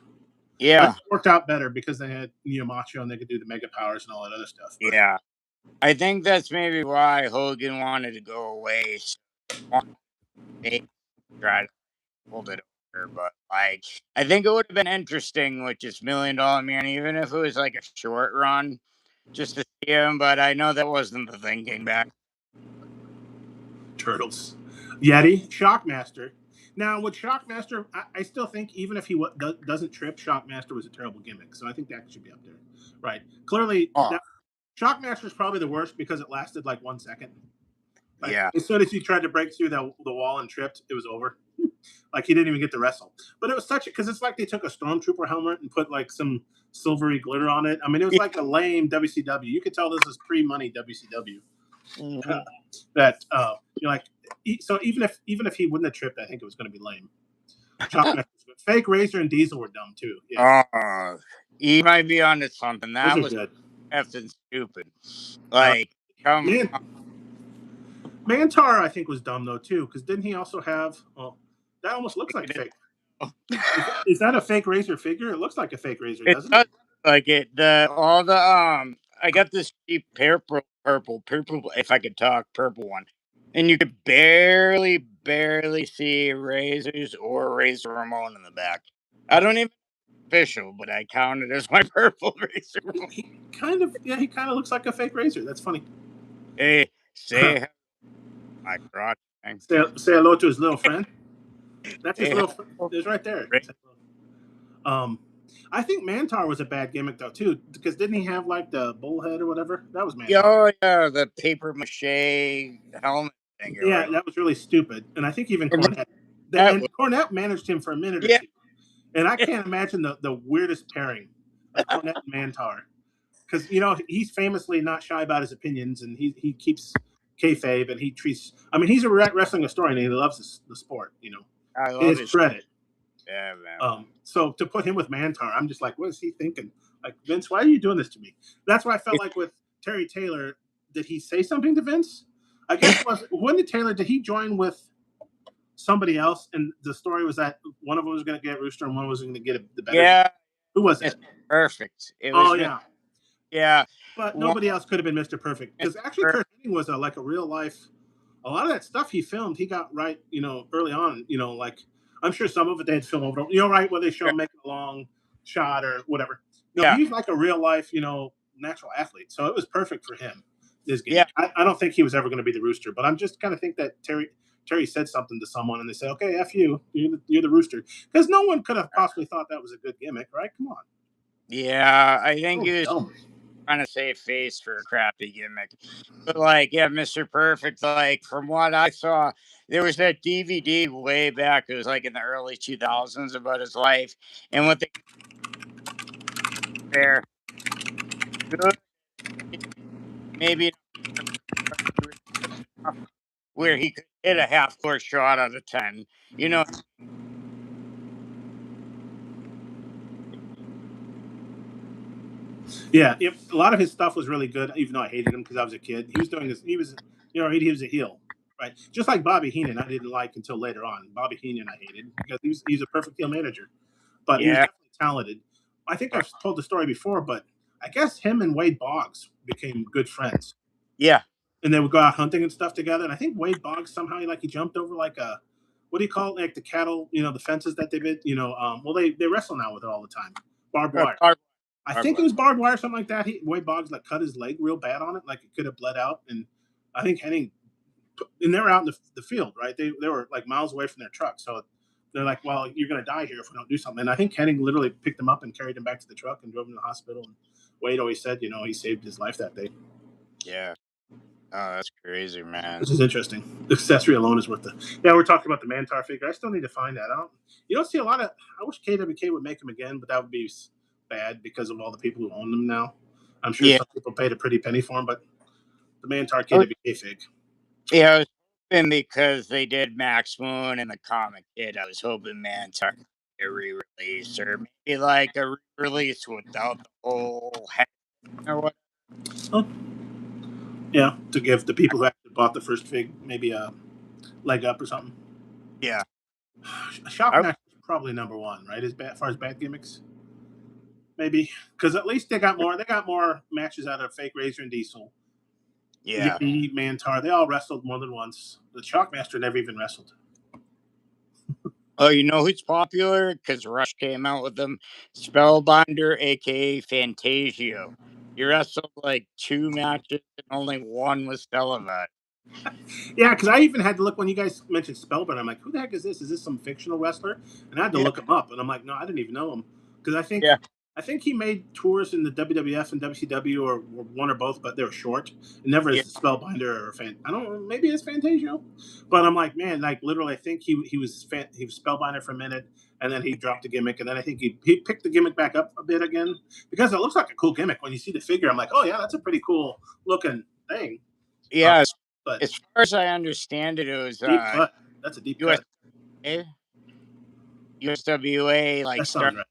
Yeah. It worked out better because they had Macho and they could do the Mega Powers and all that other stuff. But yeah. I think that's maybe why Hogan wanted to go away. They tried to hold it over, but I think it would have been interesting with just $1 Million Man, even if it was like a short run, just to see him. But I know that wasn't the thinking back. Turtles, Yeti, Shockmaster. Now with Shockmaster, I still think even if he doesn't trip, Shockmaster was a terrible gimmick. So I think that should be up there, right? Clearly, Shockmaster is probably the worst because it lasted like 1 second. Like, yeah. As soon as he tried to break through the wall and tripped, it was over. Like he didn't even get to wrestle. But it was such because it's like they took a Stormtrooper helmet and put like some silvery glitter on it. I mean, it was like a lame WCW. You could tell this is pre-money WCW. Mm-hmm. That like so even if he wouldn't have tripped, I think it was going to be lame. Fake Razor and Diesel were dumb too. Yeah. He might be onto something. That was good. Effing stupid. Like, come on. Mantar, I think, was dumb though too, because didn't he also have? Well, that almost looks like fake. Is that a fake Razor figure? It looks like a fake Razor, doesn't it? Like it. I got this cheap purple, if I could talk, purple one, and you could barely see Razors or Razor Ramon in the back. I don't even official, but I count it as my purple Razor. He kind of looks like a fake Razor. That's funny. Hey, say my crotch. Say hello to his little friend. That's his little friend. It's right there. I think Mantar was a bad gimmick though too, because didn't he have like the bullhead or whatever? That was Mantar. Oh yeah, the paper mache helmet thing. Yeah, that was really stupid. And I think even Cornette. Cornette managed him for a minute or two. And I can't imagine the weirdest pairing of Cornette and Mantar. Because, he's famously not shy about his opinions, and he keeps kayfabe, and he treats... I mean, he's a wrestling historian, and he loves the sport, I love his credit. Yeah, man. So to put him with Mantar, I'm just like, what is he thinking? Like, Vince, why are you doing this to me? That's why I felt like with Terry Taylor, did he say something to Vince? I guess when did Taylor, did he join with somebody else? And the story was that one of them was going to get Rooster and one was going to get the better. Yeah. Who was it? Perfect. It was yeah. But nobody else could have been Mr. Perfect. Because actually Kurt Hennig was like a real life, a lot of that stuff he filmed, he got right, early on, like, I'm sure some of it they had filmed over, right, where they show him making a long shot or whatever. He's like a real life, natural athlete. So it was perfect for him, this game. Yeah. I don't think he was ever going to be the Rooster, but I'm just kind of think that Terry said something to someone and they said, okay, F you, you're the Rooster. Because no one could have possibly thought that was a good gimmick, right? Come on. Yeah, I think he was trying to save face for a crappy gimmick. But Mr. Perfect, from what I saw, there was that DVD way back, it was in the early 2000s about his life. And what they there good maybe where he could hit a half-court shot out of 10. Yeah, a lot of his stuff was really good, even though I hated him because I was a kid. He was doing this. He was a heel, right? Just like Bobby Heenan, I didn't like until later on. Bobby Heenan, I hated because he's a perfect heel manager, but he was definitely talented. I think I've told the story before, but I guess him and Wade Boggs became good friends. Yeah. and they would go out hunting and stuff together. And I think Wade Boggs somehow he jumped over like a what do you call it, like the cattle, the fences that they did, well they wrestle now with it all the time, barbed wire. I think it was barbed wire, something like that. Wade Boggs like cut his leg real bad on it, like it could have bled out. And I think Henning, and they were out in the field, right? They were like miles away from their truck, so they're like, "Well, you're gonna die here if we don't do something." And I think Henning literally picked him up and carried him back to the truck and drove him to the hospital. And Wade always said, he saved his life that day. Yeah. Oh, that's crazy, man. This is interesting. The accessory alone is worth the. Yeah, we're talking about the Mantar figure. I still need to find that out. You don't see a lot of. I wish KWK would make them again, but that would be bad because of all the people who own them now. I'm sure some people paid a pretty penny for them, but the Mantar KWK fig. Yeah, I was hoping because they did Max Moon and the Comic Kid. I was hoping Mantar could get a re-release, or maybe like a re-release without the whole head or what. Oh. Yeah, to give the people who actually bought the first fig maybe a leg up or something. Yeah. Shockmaster is probably number one, right? As far as bad gimmicks, maybe because at least they got more. They got more matches out of Fake Razor and Diesel. Yeah. Yeti, Mantar, they all wrestled more than once. The Shockmaster never even wrestled. Oh, you know who's popular? Because Rush came out with them. Spellbinder, aka Fantasio. He wrestled like 2 matches and only one was televised. Yeah, because I even had to look when you guys mentioned Spellbinder. I'm like, who the heck is this? Is this some fictional wrestler? And I had to look him up, and I'm like, no, I didn't even know him because I think he made tours in the WWF and WCW or one or both, but they were short. And never as a Spellbinder or I don't know, maybe it's Fantasio, but I'm like, man, like literally, I think he was Spellbinder for a minute, and then he dropped the gimmick, and then I think he picked the gimmick back up a bit again because it looks like a cool gimmick. When you see the figure, I'm like, oh yeah, that's a pretty cool looking thing. Yeah, but as far as I understand it, it was deep cut. That's a deep cut. USWA like started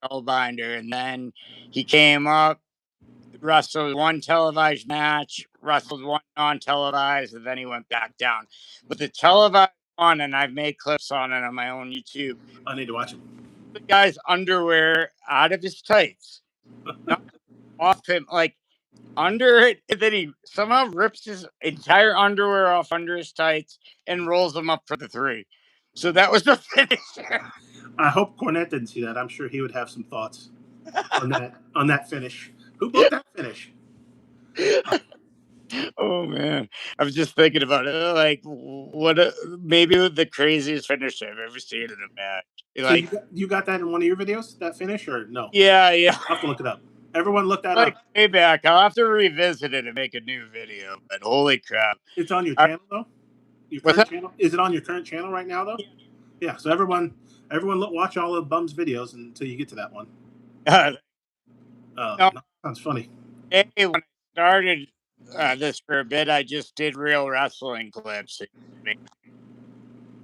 Spellbinder, and then he came up, wrestled one televised match, wrestled one non-televised, and then he went back down. But the televised one, and I've made clips on it on my own YouTube. I need to watch him. The guy's underwear out of his tights, not off him, like under it, and then he somehow rips his entire underwear off under his tights and rolls them up for the 3. So that was the finisher. I hope Cornette didn't see that. I'm sure he would have some thoughts on that finish. Who booked that finish? Oh man, I was just thinking about it. Like, maybe the craziest finish I've ever seen in a match. Like, so you got that in one of your videos, that finish, or no? Yeah. I'll have to look it up. Everyone look that up. Way back. I'll have to revisit it and make a new video. But holy crap, it's on your channel though. Your current channel? Is it on your current channel right now though? Yeah. So everyone watch all of Bum's videos until you get to that one. No, sounds funny. Hey, when I started this for a bit, I just did real wrestling clips.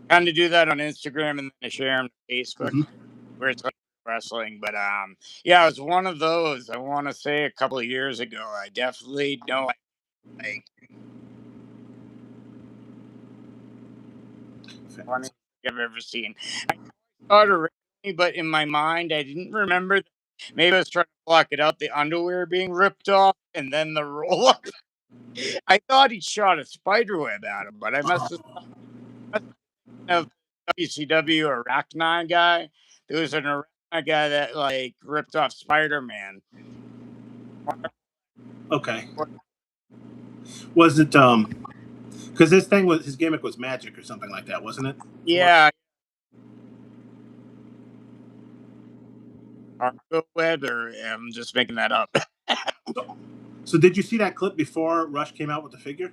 Kind of do that on Instagram and then I share them to Facebook, where it's like wrestling. But yeah, it was one of those. I want to say a couple of years ago. I definitely know like funny I've ever seen. I saw it originally, but in my mind, I didn't remember. Maybe I was trying to block it out, the underwear being ripped off, and then the roll up. I thought he shot a spider web at him, but I must have WCW or Arachnine guy. There was an Arachnine guy that like ripped off Spider-Man. Okay. Was it because his gimmick was magic or something like that, wasn't it? Yeah. Web, or I'm just making that up. So did you see that clip before Rush came out with the figure?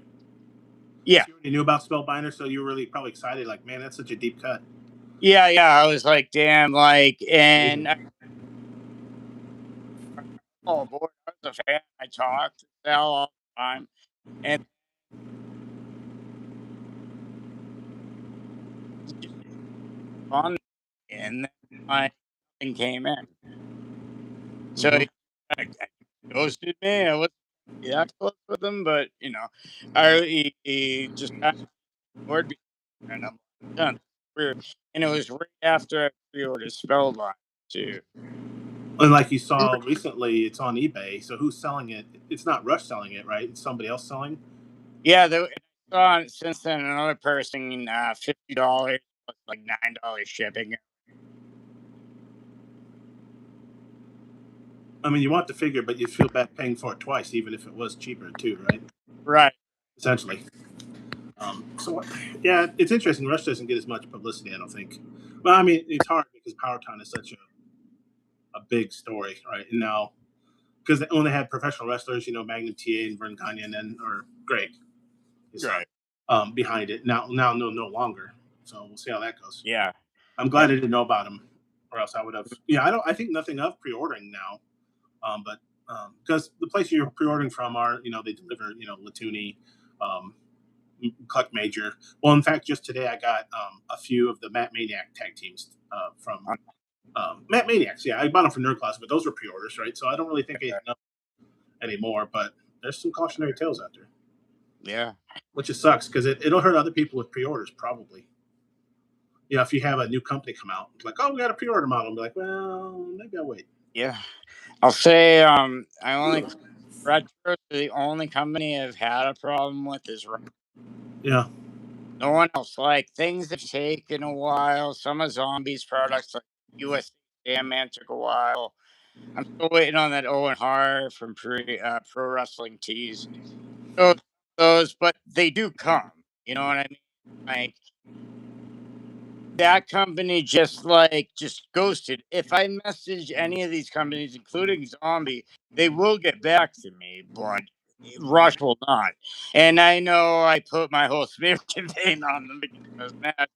Yeah. So you already knew about Spellbinder, so you were really probably excited, like, man, that's such a deep cut. Yeah. I was like, damn, like, and oh boy, I was a fan. I talked to Sal all the time, and fun, and then nothing came in. So he ghosted me. I wasn't that close with him, but he just ignored me, and I'm done. Weird. And it was right after I pre-ordered Spellbind too. And like you saw recently, it's on eBay. So who's selling it? It's not Rush selling it, right? It's somebody else selling. Yeah, I saw since then another person $50 plus like $9 shipping. I mean, you want the figure, but you feel bad paying for it twice, even if it was cheaper too, right? Right. Essentially. Yeah, it's interesting. Rush doesn't get as much publicity, I don't think. Well, I mean, it's hard because Powertown is such a big story, right? And now, because they only had professional wrestlers, Magnum TA and Vern Gagne, and then or Greg, his son, Right. behind it. Now, no longer. So we'll see how that goes. Yeah. I'm glad I didn't know about him, or else I would have. Yeah, I think nothing of pre-ordering now, but because the place you're pre-ordering from are, they deliver, Latuni, um, Cluck Major. Well, in fact, just today I got a few of the Matt Maniac tag teams from Matt Maniacs. Yeah, I bought them from Nerd Closet, but those were pre-orders, right? So I don't really think anything of anymore. But there's some cautionary tales out there. Yeah. Which it sucks because it'll hurt other people with pre-orders probably. If you have a new company come out, it's like, oh, we got a pre-order model, and be like, well, maybe I'll wait. Yeah. I'll say I only Retro, the only company I've had a problem with is Yeah. no one else. Like things have taken a while. Some of Zombies products like US Jam Man took a while. I'm still waiting on that Owen Hart from Pro Wrestling Tees. So those, but they do come. You know what I mean? Like that company just ghosted. If I message any of these companies, including Zombie, they will get back to me, but Rush will not. And I know I put my whole spirit campaign on them because I was mad.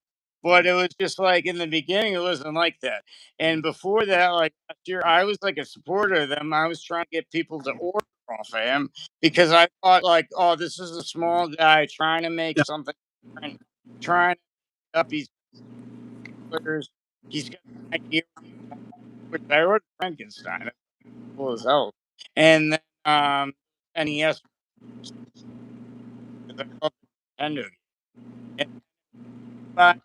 But it was just like in the beginning, it wasn't like that. And before that, like last year, I was like a supporter of them. I was trying to get people to order off of him because I thought, like, oh, this is a small guy trying to make Yeah. something different, trying to up his players. He's got an idea, which I wrote Frankenstein. That's cool as hell. And then NES, because I love Nintendo games. And but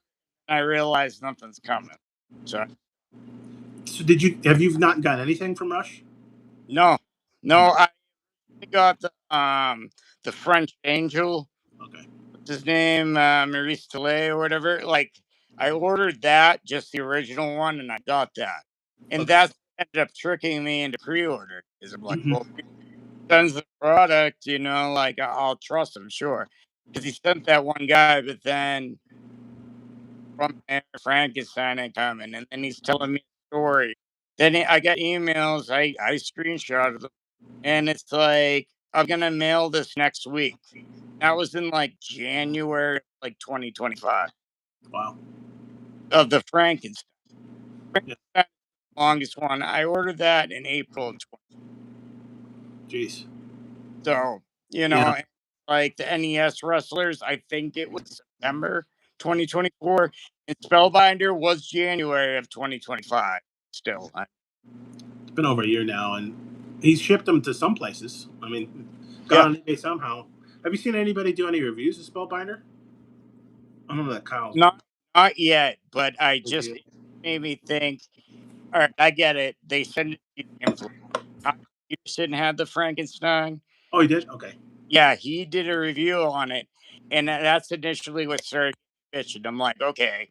I realized nothing's coming. So So have you not got anything from Rush? no, No. I got the French Angel. Okay. What's his name? Maurice Tillet or whatever. Like I ordered that, just the original one, and I got that. And Okay. that ended up tricking me into pre-order because I'm like, Mm-hmm. well, if he sends the product, like I'll trust him, sure, because he sent that one guy, but then from there, Frankenstein ain't coming, and then he's telling me a story. Then I got emails, I screenshotted them, and it's like I'm gonna mail this next week. That was in like January, like 2025, Wow. of the Frankenstein. Yeah. Frankenstein, the longest one. I ordered that in April of 20. Jeez. So Yeah. like the NES wrestlers, I think it was September 2024, and Spellbinder was January of 2025. Still, It's been over a year now, and he's shipped them to some places. I mean, got yeah, on eBay somehow. Have you seen anybody do any reviews of Spellbinder? I don't know that Kyle. not yet, but I just made me think. All right, I get it. They send it to the influence. Kyle Peterson had the Frankenstein. Oh, he did. Okay. Yeah, he did a review on it, and that's initially what started bitching. I'm like, okay,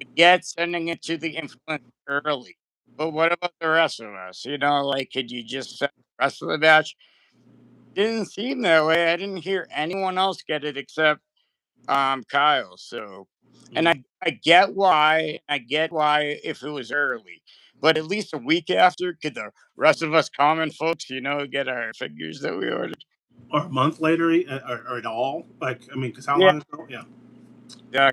I get sending it to the influence early, but what about the rest of us? Like, could you just send the rest of the batch? Didn't seem that way. I didn't hear anyone else get it except Kyle. So, and Mm. I get why. I get why if it was early, but at least a week after, could the rest of us common folks, get our figures that we ordered? Or a month later, or at all? Like, I mean, because how Yeah, long ago? Yeah. yeah,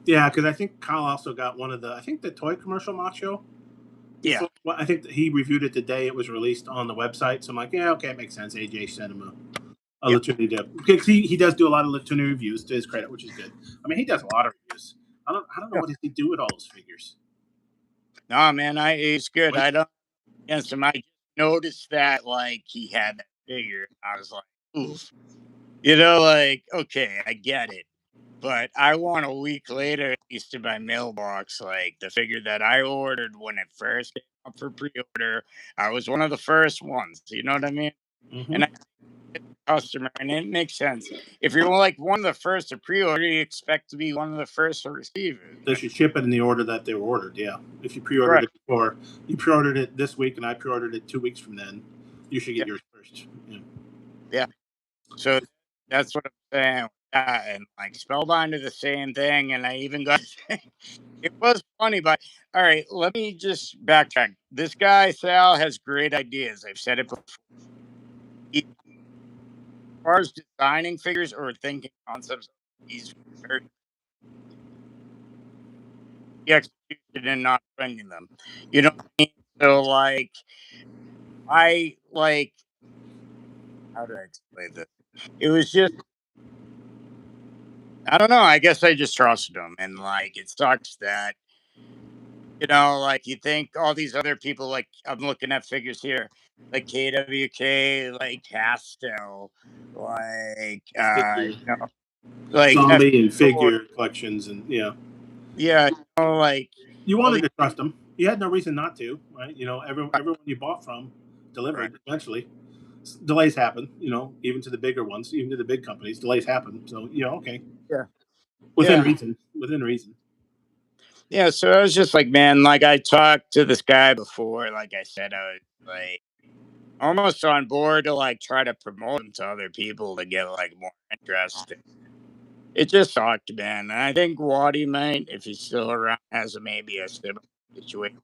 Yeah, because I think Kyle also got one of I think the toy commercial macho. yeah, Well, I think he reviewed it the day it was released on the website. So I'm like, yeah, okay, it makes sense. AJ sent him a yeah. Latuni dip because he does do a lot of Latuni reviews to his credit, which is good. I mean, he does a lot of reviews. I don't know Yeah. what does he do with all those figures. No, man, it's good. Wait, I don't against him. I just noticed that like he had that figure. I was like, oof. Like, okay, I get it. But I want a week later, at least in my mailbox, like the figure that I ordered when it first came up for pre-order. I was one of the first ones. You know what I mean? mm-hmm. And I customer, and it makes sense. If you're like one of the first to pre-order, you expect to be one of the first to receive They it. should ship it in the order that they were ordered. Yeah, if you pre-ordered Right. it before, you pre-ordered it this week, and I pre-ordered it 2 weeks from then, you should Yeah. get yours first. Yeah. Yeah. So that's what I'm saying with that. And like Spellbind is the same thing. And I even got it was funny, but all right, let me just backtrack. This guy, Sal, has great ideas. I've said it before. As far as designing figures or thinking concepts, he's very the execution and not bringing them. You know what I mean? So like I like how do I explain this? It was just I don't know. I guess I just trusted him, and like it sucks that like you think all these other people, like I'm looking at figures here, like KWK, like Castel, like Figure, like zombie and FO, figure collections, and yeah, yeah, like you all wanted these to trust them. You had no reason not to, right? Everyone you bought from right, delivered eventually. Delays happen, even to the bigger ones, even to the big companies. Delays happen, so okay, yeah, within yeah, reason, within reason. yeah. So I was just like, man, like I talked to this guy before, like I said, I was like almost on board to like try to promote him to other people to get like more interest. It just sucked, man. And I think Waddy might, if he's still around, has maybe a similar situation.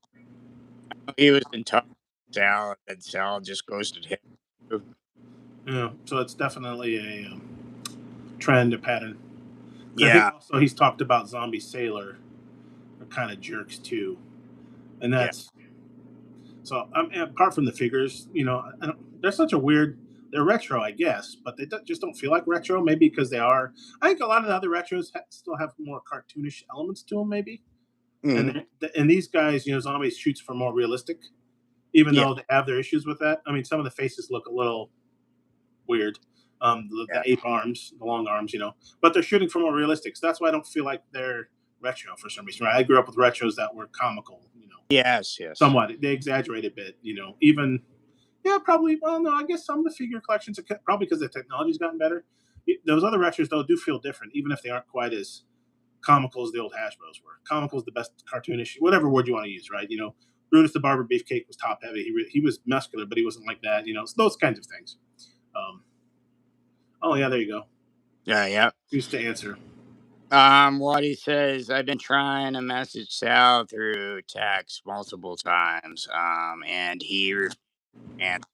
He was in touch with Sal, and Sal just ghosted him. Yeah, so it's definitely a trend, a pattern. I think Yeah, also he's talked about Zombie Sailor are kind of jerks too, and yeah, that's so. Apart from the figures, they're such a weird. They're retro, I guess, but they just don't feel like retro. Maybe because they are. I think a lot of the other retros still have more cartoonish elements to them, maybe. mhm, And these guys, Zombies shoots for more realistic, even yeah, though they have their issues with that. I mean, some of the faces look a little weird. The yeah, ape arms, the long arms, but they're shooting for more realistic. So that's why I don't feel like they're retro for some reason. Right? I grew up with retros that were comical, yes, yes, somewhat. They exaggerate a bit, even yeah, probably. Well, no, I guess some of the figure collections are probably because the technology's gotten better. Those other retros though do feel different, even if they aren't quite as comical as the old Hasbro's were. Comical is the best cartoonish, whatever word you want to use, right? Brutus the Barber Beefcake was top heavy. He was muscular, but he wasn't like that. Those kinds of things. Um, oh yeah, there you go. yeah, yeah. Used to answer. What he says, I've been trying to message Sal through text multiple times, and he refused to answer.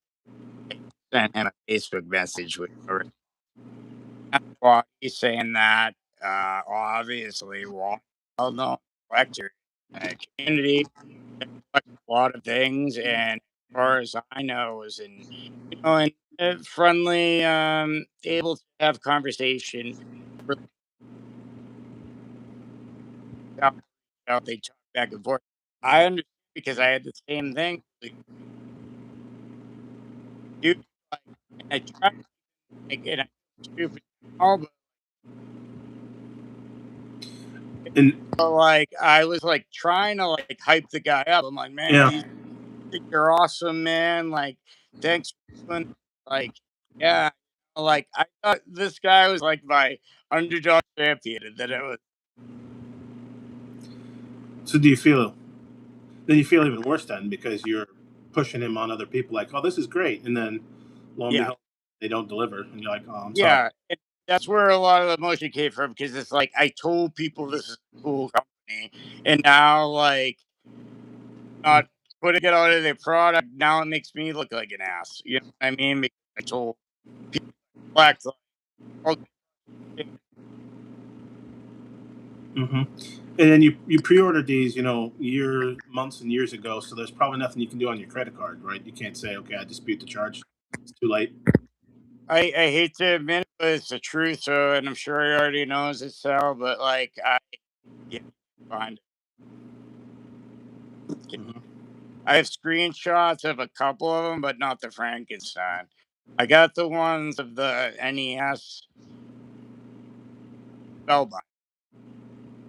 I sent him a Facebook message with a Why he's saying that, obviously, well-known collector in the community that collects a lot of things, and as far as I know, is in a friendly, able to have conversation. Really out, they talk back and forth. I understand because I had the same thing. Like, dude, like, and I tried, like, and I stupid now, but And like I was like trying to like hype the guy up. I'm like, man, yeah, he's think you're awesome, man. Like, thanks for doing like, yeah. Like I thought this guy was like my underdog champion, and then it was so do you feel? Then you feel even worse then because you're pushing him on other people, like, oh, this is great, and then lo and yeah, behold, they don't deliver, and you're like, oh, I'm sorry. yeah. That's where a lot of the emotion came from because it's like I told people this is a cool company, and now like not putting it out of their product, now it makes me look like an ass. You know what I mean? Because I told people like, oh, Mm-hmm. And then you pre-ordered these, months and years ago, so there's probably nothing you can do on your credit card, right? You can't say, okay, I dispute the charge. It's too late. I hate to admit it, but it's the truth. So, and I'm sure he already knows it's Sal, but like, yeah, find it. Mm-hmm. I have screenshots of a couple of them, but not the Frankenstein. I got the ones of the NES Spellbind.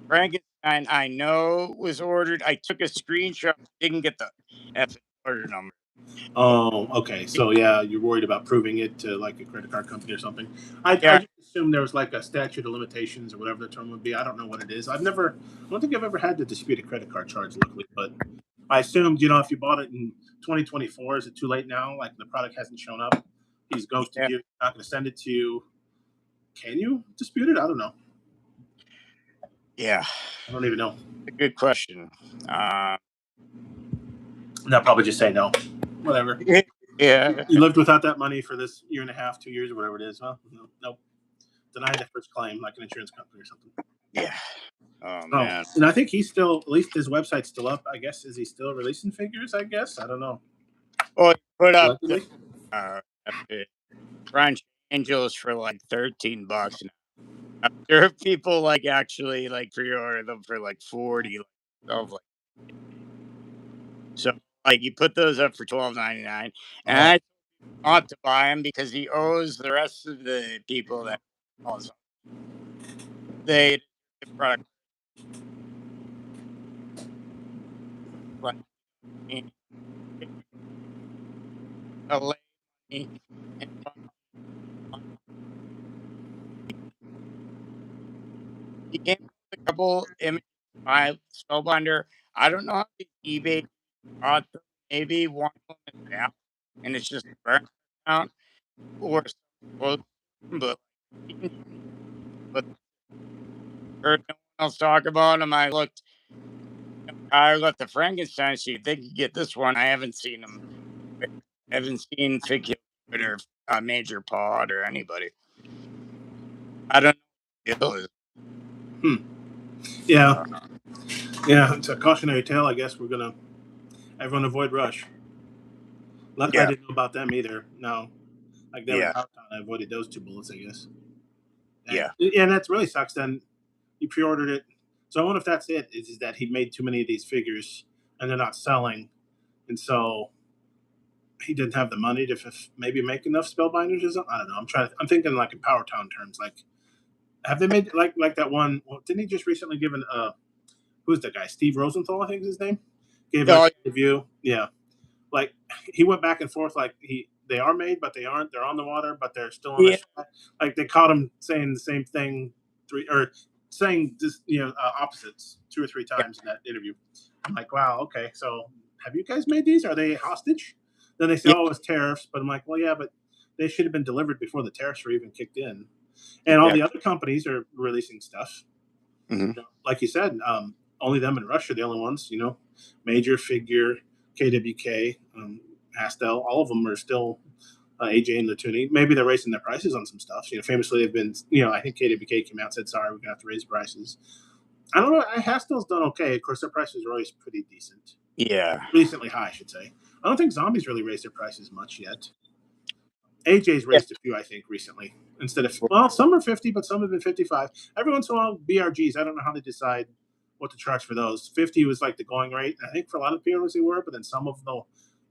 Frankenstein, I know was ordered. I took a screenshot, didn't get the F order number. Oh, okay. So yeah, you're worried about proving it to like a credit card company or something. I Yeah, just assumed there was like a statute of limitations or whatever the term would be. I don't know what it is. I don't think I've ever had to dispute a credit card charge, luckily. But I assumed, if you bought it in 2024, is it too late now? Like the product hasn't shown up, he's ghosted yeah, you, not going to send it to you. Can you dispute it? I don't know. yeah. I don't even know. A good question. Uh, They'll probably just say no. Whatever. yeah, You lived without that money for this year and a half, 2 years, or whatever it is. Well, no, nope. Deny the first claim, like an insurance company or something. yeah. Oh Oh, man. and I think he's still, at least his website's still up. I guess, is he still releasing figures? I guess, I don't know. Well, you put up the Allegedly. uh, French Angels for like $13 now. There are people like actually like pre-order them for like 40, like stuff like so. Like you put those up for $12.99, and Oh, I ought to buy him because he owes the rest of the people that also they the product like me a lay money and he came up with a couple images by Spellbinder. I don't know how the eBay bought them. Maybe one of them is out and it's just a burn account or something, but he can, but heard no one else talk about him. I looked I got the Frankenstein sheet. They could get this one. I haven't seen them. I haven't seen Figure or Major Pod or anybody. I don't know what the deal is. hmm. Yeah, Uh, yeah. It's a cautionary tale. I guess we're gonna everyone avoid Rush. Luckily, I yeah, didn't know about them either. No, like them and yeah, Powertown, I avoided those two bullets. I guess. yeah, And that really sucks. Then he pre-ordered it. So I wonder if that's it. Is that he made too many of these figures and they're not selling, and so he didn't have the money to maybe make enough spellbinders or something. I don't know. I'm thinking like in Power Town terms. Like, have they made like that one? Well, didn't he just recently give an who's the guy? Steve Rosenthal, I think is his name. Gave like oh, a review. Yeah, like he went back and forth. Like they are made, but they aren't. They're on the water, but they're still on the yeah, shore. Like they caught him saying the same thing saying just opposites 2 or 3 yeah, times in that interview. I'm like, wow, okay, so have you guys made these? Are they hostage? Then they say, yeah, oh, it's tariffs, but I'm like, well, yeah, but they should have been delivered before the tariffs were even kicked in. And all yeah. the other companies are releasing stuff. Hmm. Like you said, only them and Russia are the only ones. Major Figure, KWK, Hastel, all of them are still AJ and Latuni. Maybe they're raising their prices on some stuff. Famously they've been. I think KWK came out and said, "Sorry, we're gonna have to raise prices." I don't know. Hastel's done okay. Of course, their prices are always pretty decent, Yeah, decently high, I should say. I don't think Zombies really raised their prices much yet. AJ's yeah, raised a few, I think, recently. Instead of some are 50, but some have been 55. Every once in a while, BRGs. I don't know how they decide what to charge for those. 50 was like the going rate. I think for a lot of pre-orders they were, but then some of the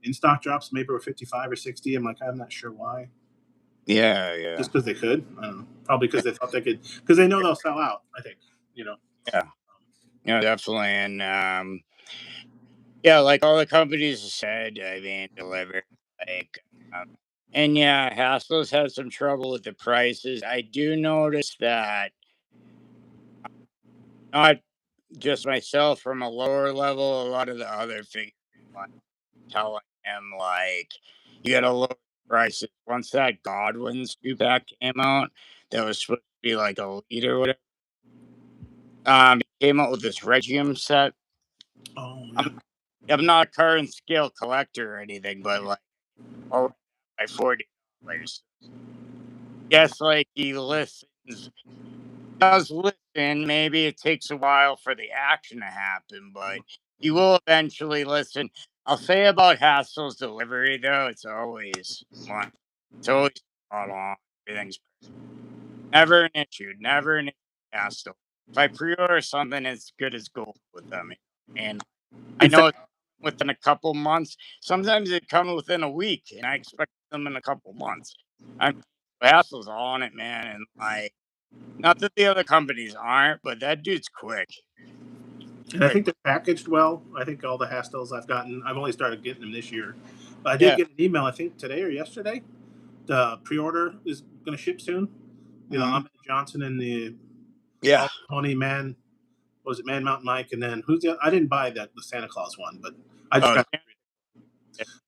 in stock drops maybe were 55 or 60. I'm like, I'm not sure why. yeah, yeah, Just because they could. I don't know. Probably because they thought they could, because they know they'll sell out. I think. yeah. Yeah, definitely. And yeah, like all the companies said, I mean, deliver. Like, um, and yeah, Haskell's had some trouble with the prices. I do notice that not just myself from a lower level, a lot of the other figures like telling him like you gotta lower prices. Once that Godwin's 2-pack came out, that was supposed to be like a lead or whatever. He came out with this Regium set. Oh I'm yeah. I'm not a current scale collector or anything, but like oh by $40. Yes, like he listens does listen. Maybe it takes a while for the action to happen, but he will eventually listen. I'll say about Hassel's delivery though, it's always spot on. Everything's never an issue, never an issue. Hassel. If I pre-order something, it's good as gold with them, and I In know fact, it's within a couple months. Sometimes it comes within a week, and I expect them in a couple months. I'm Hassel's on it, man, and like not that the other companies aren't, but that dude's quick. and I Quick. think they're packaged well. I think all the Hastels I've gotten, I've only started getting them this year. But I did get an email, I think today or yesterday. The pre-order is going to ship soon. You know, Ahmed Johnson and the Yeah. Tony Man. Was it Man Mountain Mike? And then who's the? I didn't buy the Santa Claus one, but I just Oh, got.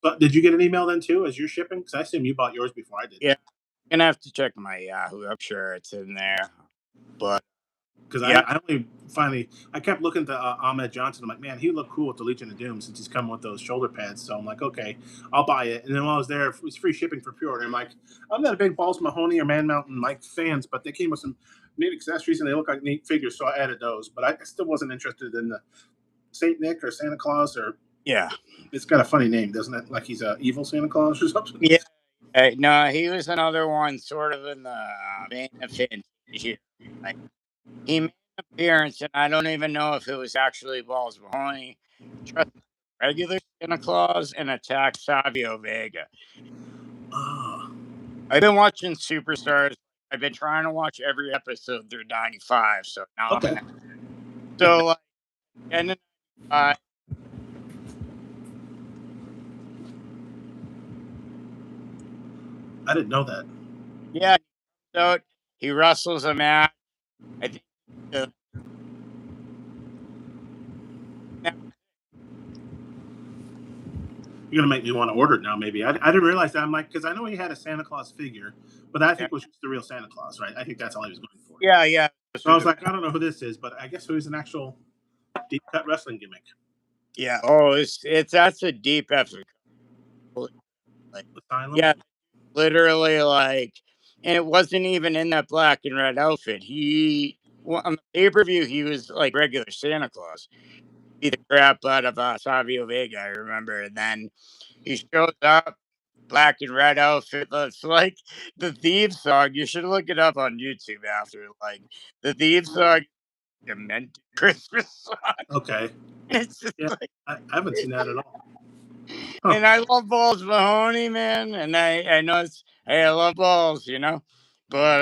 But did you get an email then too as you're shipping? Because I assume you bought yours before I did. yeah. I'm gonna have to check my Yahoo. I'm sure it's in there. But Because yeah, I only finally I kept looking to Ahmed Johnson. I'm like, man, he looked cool with the Legion of Doom since he's coming with those shoulder pads. So I'm like, okay, I'll buy it. And then while I was there, it was free shipping for pre-order. I'm like, I'm not a big Balls Mahoney or Man Mountain Mike fans, but they came with some neat accessories and they look like neat figures, so I added those. But I still wasn't interested in the Saint Nick or Santa Claus or. yeah, It's got a funny name, doesn't it? Like he's a evil Santa Claus or something. yeah. No, he was another one, sort of in the main event here. Like, he made an appearance, and I don't even know if it was actually Balls Mahoney. Trust regular Santa Claus and attacked Savio Vega. Oh. I've been watching Superstars. I've been trying to watch every episode through 95, so now Okay. I'm in. So, like, and then, I didn't know that. yeah, so he wrestles a match. I think You're gonna make me want to order it now. Maybe I didn't realize that. I'm like, because I know he had a Santa Claus figure, but I think it was just the real Santa Claus, right? I think that's all he was going for. yeah. So I was like, I don't know who this is, but I guess it was an actual deep cut wrestling gimmick. Yeah. Oh, that's a deep effort. Like, yeah, literally, like, and it wasn't even in that black and red outfit. On the pay-per-view, he was like regular Santa Claus. Beat the crap out of Savio Vega, I remember. And then he shows up, black and red outfit. It's like the theme song. You should look it up on YouTube after. Like, the theme song, demented Christmas song. Okay. It's just like, I haven't seen that at all. Huh. And I love Balls Mahoney, man. And I know I love Balls, you know. But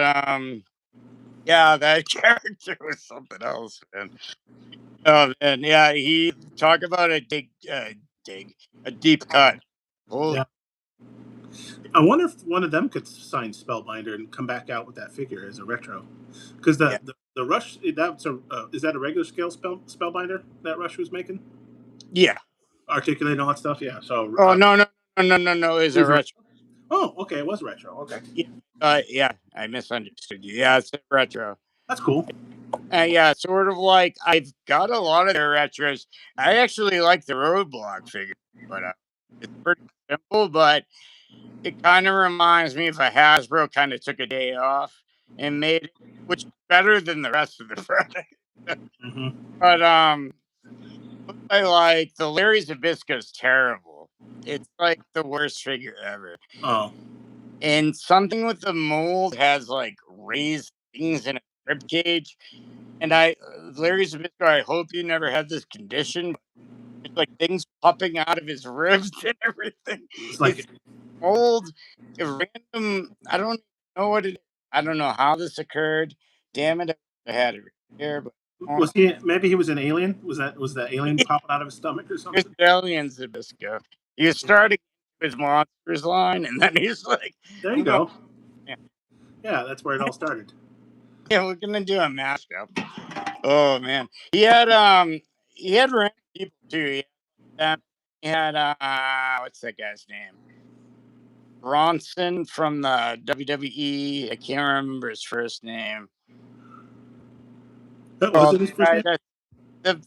yeah, that character was something else, man. Oh man, yeah, he talk about a deep cut. Oh yeah. I wonder if one of them could sign Spellbinder and come back out with that figure as a retro, because the Rush that's is that a regular scale Spellbinder that Rush was making? Yeah, articulating all that stuff. Yeah. So. No. It's a retro. Oh, okay. It was retro. Okay. Yeah. I misunderstood you. Yeah, it's a retro. That's cool. Yeah, sort of like I've got a lot of their retros. I actually like the Roadblock figure, but it's pretty simple. But it kind of reminds me if a Hasbro kind of took a day off and made it, which is better than the rest of the product. But I like the Larry Zbyszko is terrible. It's like the worst figure ever. Oh. And something with the mold has like raised things in a rib cage. And Larry Zbyszko, I hope you never had this condition. It's like things popping out of his ribs and everything. It's like old, random. I don't know what it. I don't know how this occurred. Damn it! I had it right here, but was he? Maybe he was an alien. Was the alien popping out of his stomach or something? It's alien Zbyszko. He was starting his monsters line, and then he's like, "There you go." Yeah, that's where it all started. Yeah, we're gonna do a mashup. Oh man, he had random people too. He had what's that guy's name? Bronson from the WWE. I can't remember his first name. What was his first name?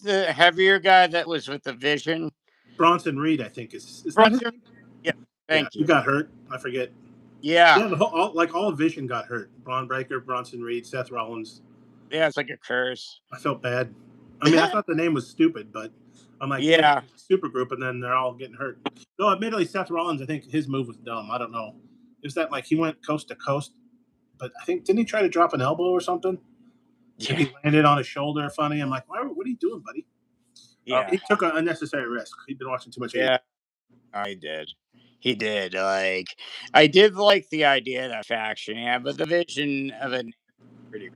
The heavier guy that was with the Vision. Bronson Reed, I think is that his name? Yeah, thank you. He got hurt. I forget. Yeah. All Vision got hurt. Braun Breaker, Bronson Reed, Seth Rollins. Yeah, it's like a curse. I felt bad. I mean, I thought the name was stupid, but I'm like, yeah, super group, and then they're all getting hurt. Though, admittedly, Seth Rollins, I think his move was dumb. I don't know. It was that like he went coast to coast, but I think didn't he try to drop an elbow or something? Yeah. And he landed on his shoulder. Funny. I'm like, what are you doing, buddy? Yeah. He took an unnecessary risk. He'd been watching too much. Yeah, I did. He did. Like, I did like the idea of that faction, yeah, but the Vision of it pretty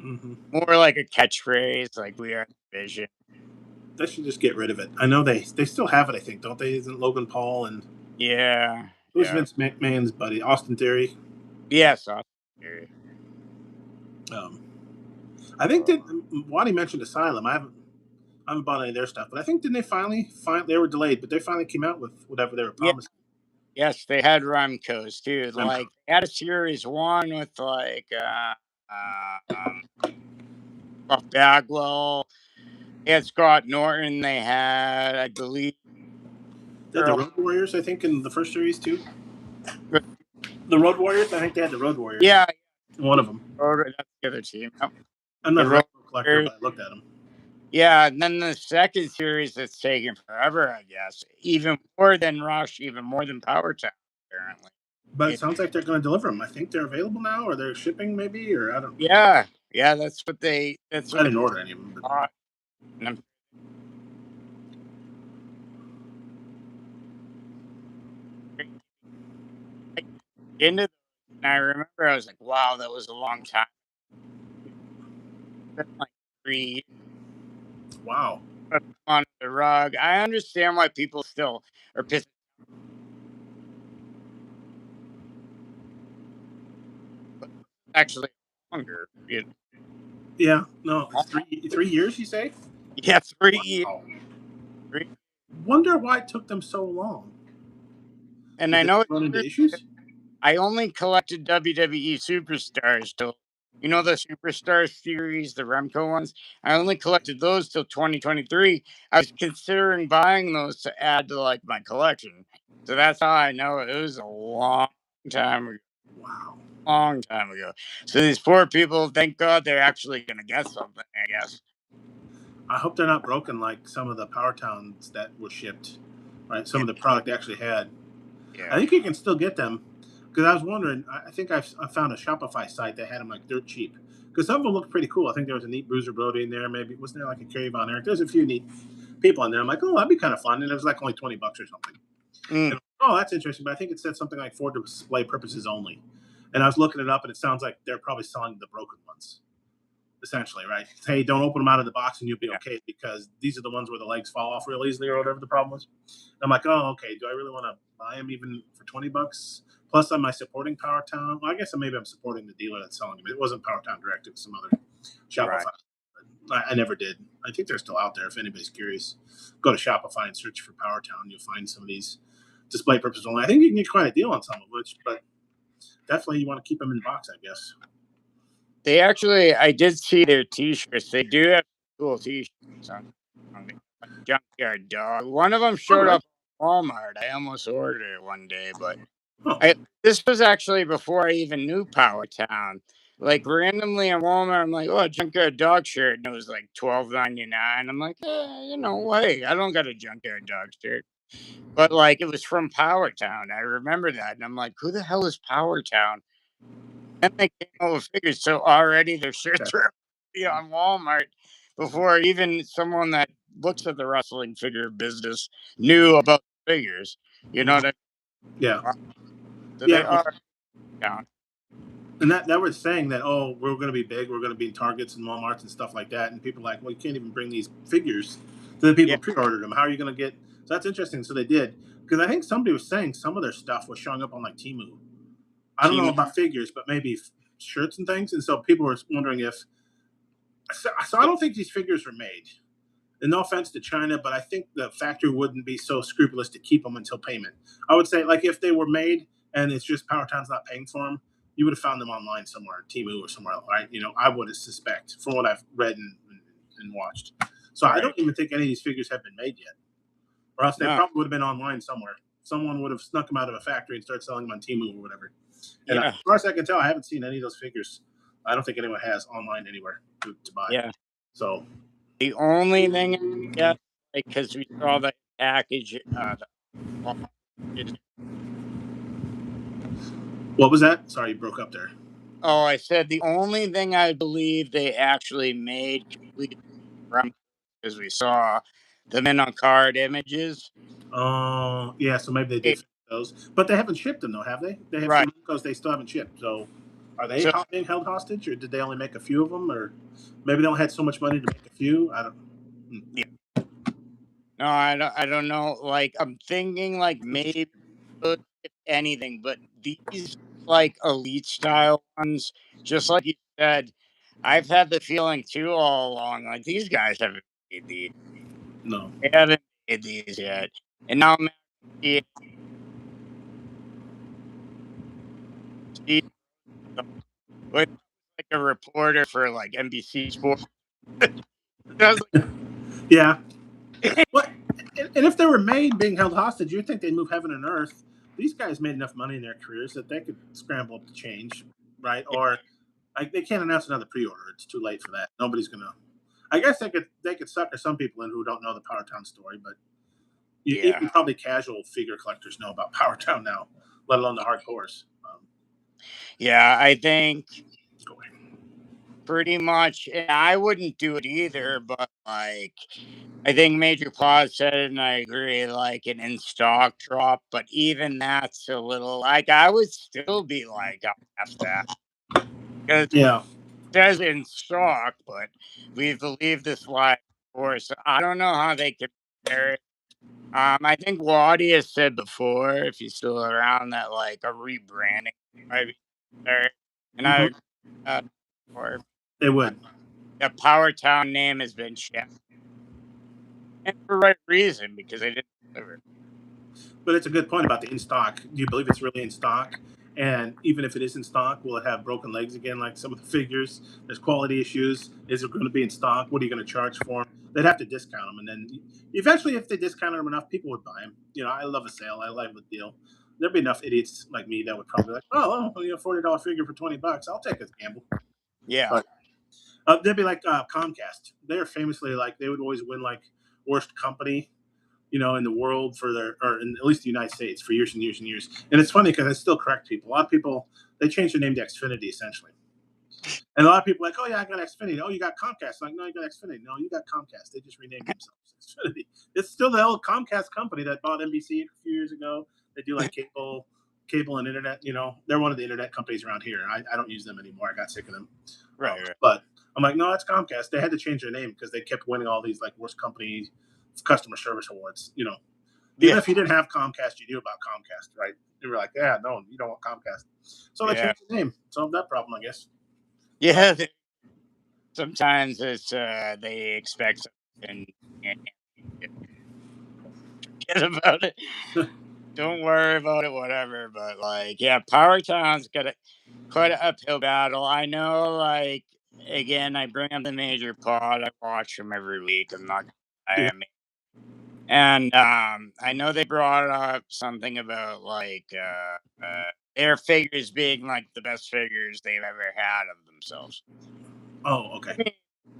more like a catchphrase, like we are the Vision. They should just get rid of it. I know they still have it. I think, don't they? Isn't Logan Paul and Yeah. Who's Yeah. Vince McMahon's buddy? Austin Theory. Yes. Austin Theory. Um, I think that Waddy mentioned Asylum. I haven't bought any of their stuff, but I think didn't they finally they were delayed, but they finally came out with whatever they were Yeah. promising. Yes, they had Remco's too. Remco. Like they had a series one with like Buff Bagwell. They had Scott Norton. They had, I believe, They had the Earl. Road Warriors, I think, in the first series too. The Road Warriors. I think they had the Road Warriors. Yeah, One of them. that's the other team. Yep. I'm not The a Road retro collector, Warriors. but I looked at them. Yeah, and then the second series that's taken forever, I guess. Even more than Rush, even more than Power Town, apparently. But it sounds like they're going to deliver them. I think they're available now, or they're shipping, maybe, or I don't. Yeah, that's what I they didn't order any of them. But... thought. And I'm into those, and I remember I was like, wow, that was a long time. It's been like 3 years. Wow. Put them on the rug. I understand why people still are pissed. But actually, longer. Yeah. No. 3 years, you say? Yeah, 3 years. Wow. 3 Wonder why it took them so long. And Did I they know it's run into weird. issues? I only collected WWE superstars till, the superstar series, the Remco ones. I only collected those till 2023. I was considering buying those to add to like my collection. So that's how I know it was a long time ago. Wow. Long time ago. So these poor people, thank God they're actually gonna get something, I guess. I hope they're not broken like some of the Power Towns that were shipped. Right. Some Yeah. of the product they actually had. I Yeah. think you can still get them. Because I was wondering, I think I found a Shopify site that had them like dirt cheap. Because some of them looked pretty cool. I think there was a neat Bruiser Brody in there. Maybe wasn't there like a Kerry Von Erich? There's a few neat people in there. I'm like, oh, that'd be kind of fun. And it was like only $20 or something. Mm. And, oh, that's interesting. But I think it said something like for display purposes only. And I was looking it up, and it sounds like they're probably selling the broken ones, essentially, right? Hey, don't open them out of the box, and you'll be okay because these are the ones where the legs fall off real easily, or whatever the problem was. I'm like, oh, okay. Do I really want to buy them even for $20? Plus, am I supporting Power Town? Well, I guess maybe I'm supporting the dealer that's selling them. It wasn't Power Town Direct; it was some other Shopify. Right. I never did. I think they're still out there. If anybody's curious, go to Shopify and search for Power Town. You'll find some of these display purposes only. I think you can get quite a deal on some of which, but definitely you want to keep them in the box, I guess. They actually, I did see their T-shirts. They do have cool T-shirts on the Junkyard Dog. One of them showed up at Walmart. I almost ordered it one day, but this was actually before I even knew Power Town. Like randomly in Walmart, I'm like, oh, a Junkyard Dog shirt, and it was like $12.99. I'm like, hey, I don't got a Junkyard Dog shirt. But like it was from Power Town. I remember that, and I'm like, who the hell is Power Town? Then they came out with figures, so already their shirts were on Walmart before even someone that looks at the wrestling figure business knew about the figures. You know what I mean? Yeah. So they are down. And that was saying that, oh, we're going to be big, we're going to be in Targets and Walmarts and stuff like that, and people are like, well, you can't even bring these figures to the people who pre-ordered them. How are you going to get? So that's interesting. So they did, because I think somebody was saying some of their stuff was showing up on like Temu. I don't know about figures, but maybe shirts and things. And so people were wondering if. So I don't think these figures were made. And no offense to China, but I think the factory wouldn't be so scrupulous to keep them until payment. I would say, like, if they were made and it's just Power Town's not paying for them, you would have found them online somewhere, Temu or somewhere, right? I would suspect from what I've read and watched. So I don't even think any of these figures have been made yet, or else they probably would have been online somewhere. Someone would have snuck them out of a factory and started selling them on Temu or whatever. And as far as I can tell, I haven't seen any of those figures. I don't think anyone has online anywhere to buy. Yeah. So the only thing, like, because we saw the package, what was that? Sorry, you broke up there. Oh, I said the only thing I believe they actually made completely from, because we saw the men on card images. Oh, yeah. So maybe they did fix those, but they haven't shipped them though, have they? They have some because they still haven't shipped. So, are they being held hostage, or did they only make a few of them, or maybe they only had so much money to make a few? I don't. Yeah. No, I don't know. Like I'm thinking, like maybe those, if anything, but these like elite style ones, just like you said, I've had the feeling too all along. Like these guys haven't made these. No. They haven't made these yet, and now I'm see, see like a reporter for like NBC Sports. I was Yeah. like, What? And if they were made being held hostage, you'd think they'd move heaven and earth. These guys made enough money in their careers that they could scramble up the change, right? Or like they can't announce another pre-order. It's too late for that. Nobody's gonna. I guess they could sucker some people in who don't know the Power Town story, but yeah, even probably casual figure collectors know about Power Town now, let alone the hardcores. yeah. I think Go ahead. pretty much, and I wouldn't do it either, but like I think Major Pause said it, and I agree. Like an in stock drop, but even that's a little like I would still be like, I'll have that because it Yeah. says in stock, but we believe this live course. I don't know how they compare it. I think Waddy has said before, if he's still around, that like a rebranding might be necessary, and I Hmm. agree with that. Or They would. the Power Town name has been changed, and for right reason because they didn't deliver. But it's a good point about the in stock. Do you believe it's really in stock? And even if it is in stock, will it have broken legs again, like some of the figures? There's quality issues. Is it going to be in stock? What are you going to charge for them? They'd have to discount them, and then eventually, if they discounted them enough, people would buy them. I love a sale. I love a deal. There'd be enough idiots like me that would probably be like, "Oh, $40 figure for $20. I'll take a gamble." Yeah, But they'd be like Comcast. They're famously like they would always win like worst company in the world for their, or in at least the United States for years and years and years. And it's funny because I still correct people. A lot of people, they changed their name to Xfinity essentially. And a lot of people are like, oh yeah, I got Xfinity. Oh, you got Comcast. Like, no, you got Xfinity. No, you got Comcast. They just renamed themselves Xfinity. It's still the old Comcast company that bought NBC a few years ago. They do like cable and internet. They're one of the internet companies around here. I don't use them anymore. I got sick of them. right. But I'm like, no, that's Comcast. They had to change their name because they kept winning all these like worst company customer service awards. Even Yeah, if you didn't have Comcast, you knew about Comcast, right? You were like, yeah, no, you don't want Comcast. So they yeah, changed the name. Solved that problem, I guess. yeah. Sometimes it's they expect something and forget about it. Don't worry about it, whatever. But like, yeah, Power Town's got quite an uphill battle. I know, like, again, I bring up the Major Pod. I watch them every week. I'm not gonna lie, Yeah. I mean, and I know they brought up something about like their figures being like the best figures they've ever had of themselves. Oh, okay. I mean,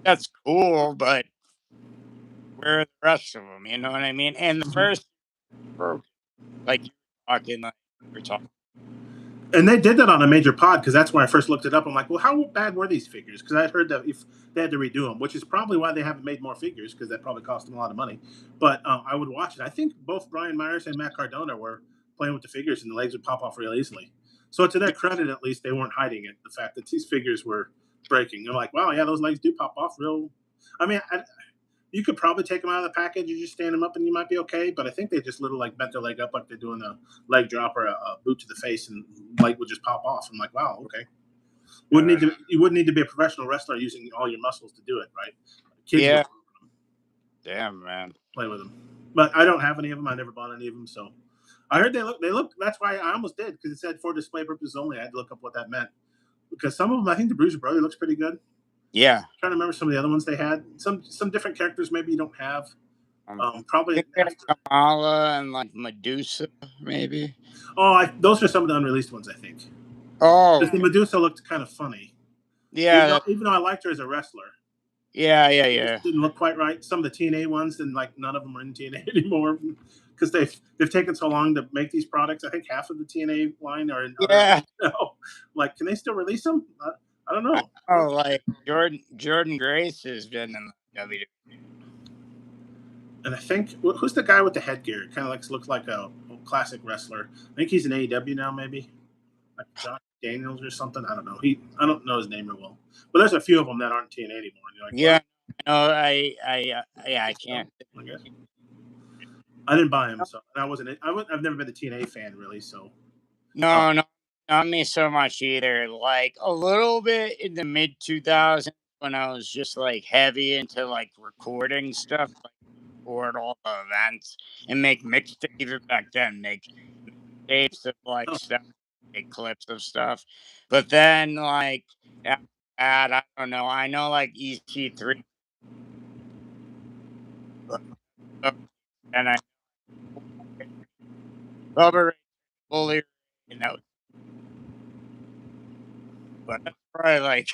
that's cool, but where are the rest of them? You know what I mean? And the Mhm. first broke, like you were talking. And they did that on a major pod because that's where I first looked it up. I'm like, well, how bad were these figures? Because I'd heard that if they had to redo them, which is probably why they haven't made more figures because that probably cost them a lot of money. But I would watch it. I think both Brian Myers and Matt Cardona were playing with the figures, and the legs would pop off real easily. So to their credit, at least they weren't hiding it. The fact that these figures were breaking. I'm like, wow, yeah, those legs do pop off real. I mean, you could probably take them out of the package and just stand them up and you might be okay. But I think they just literally like bent their leg up like they're doing a leg drop or a boot to the face and leg would just pop off. I'm like, wow, okay. You wouldn't need to be a professional wrestler using all your muscles to do it, right? Kids would Yeah, damn man. play with them. But I don't have any of them. I never bought any of them. So I heard they look, that's why I almost did because it said for display purposes only. I had to look up what that meant. Because some of them, I think the Bruiser Brother looks pretty good. Yeah, I'm trying to remember some of the other ones they had. Some different characters maybe you don't have. I Probably think we had after. Kamala and like Medusa, maybe. Oh, those are some of the unreleased ones, I think. Because Oh, the Medusa looked kind of funny, yeah, even though I liked her as a wrestler. yeah, yeah, It yeah, just didn't look quite right. Some of the TNA ones, and like none of them are in TNA anymore because they've taken so long to make these products. I think half of the TNA line are in other yeah. lines now. Like, can they still release them? I don't know. Oh, like Jordan Grace has been in the WWE. And I think who's the guy with the headgear? Kind of looks like a classic wrestler. I think he's in AEW now, maybe like Josh Daniels or something. I don't know. I don't know his name real well, but there's a few of them that aren't TNA anymore. And you're like, wow, Yeah, no, yeah, I I can't. guess. I didn't buy him, so I wasn't. I've never been a TNA fan really, so. No, no, not me so much either. Like a little bit in the mid 2000s when I was just like heavy into like recording stuff, like record all the events and make mixtapes. Even back then, make tapes of like Oh, stuff, make clips of stuff. But then, like after that, I don't know. I know like EC3, and I Rubber Bully, and that was, but that's probably like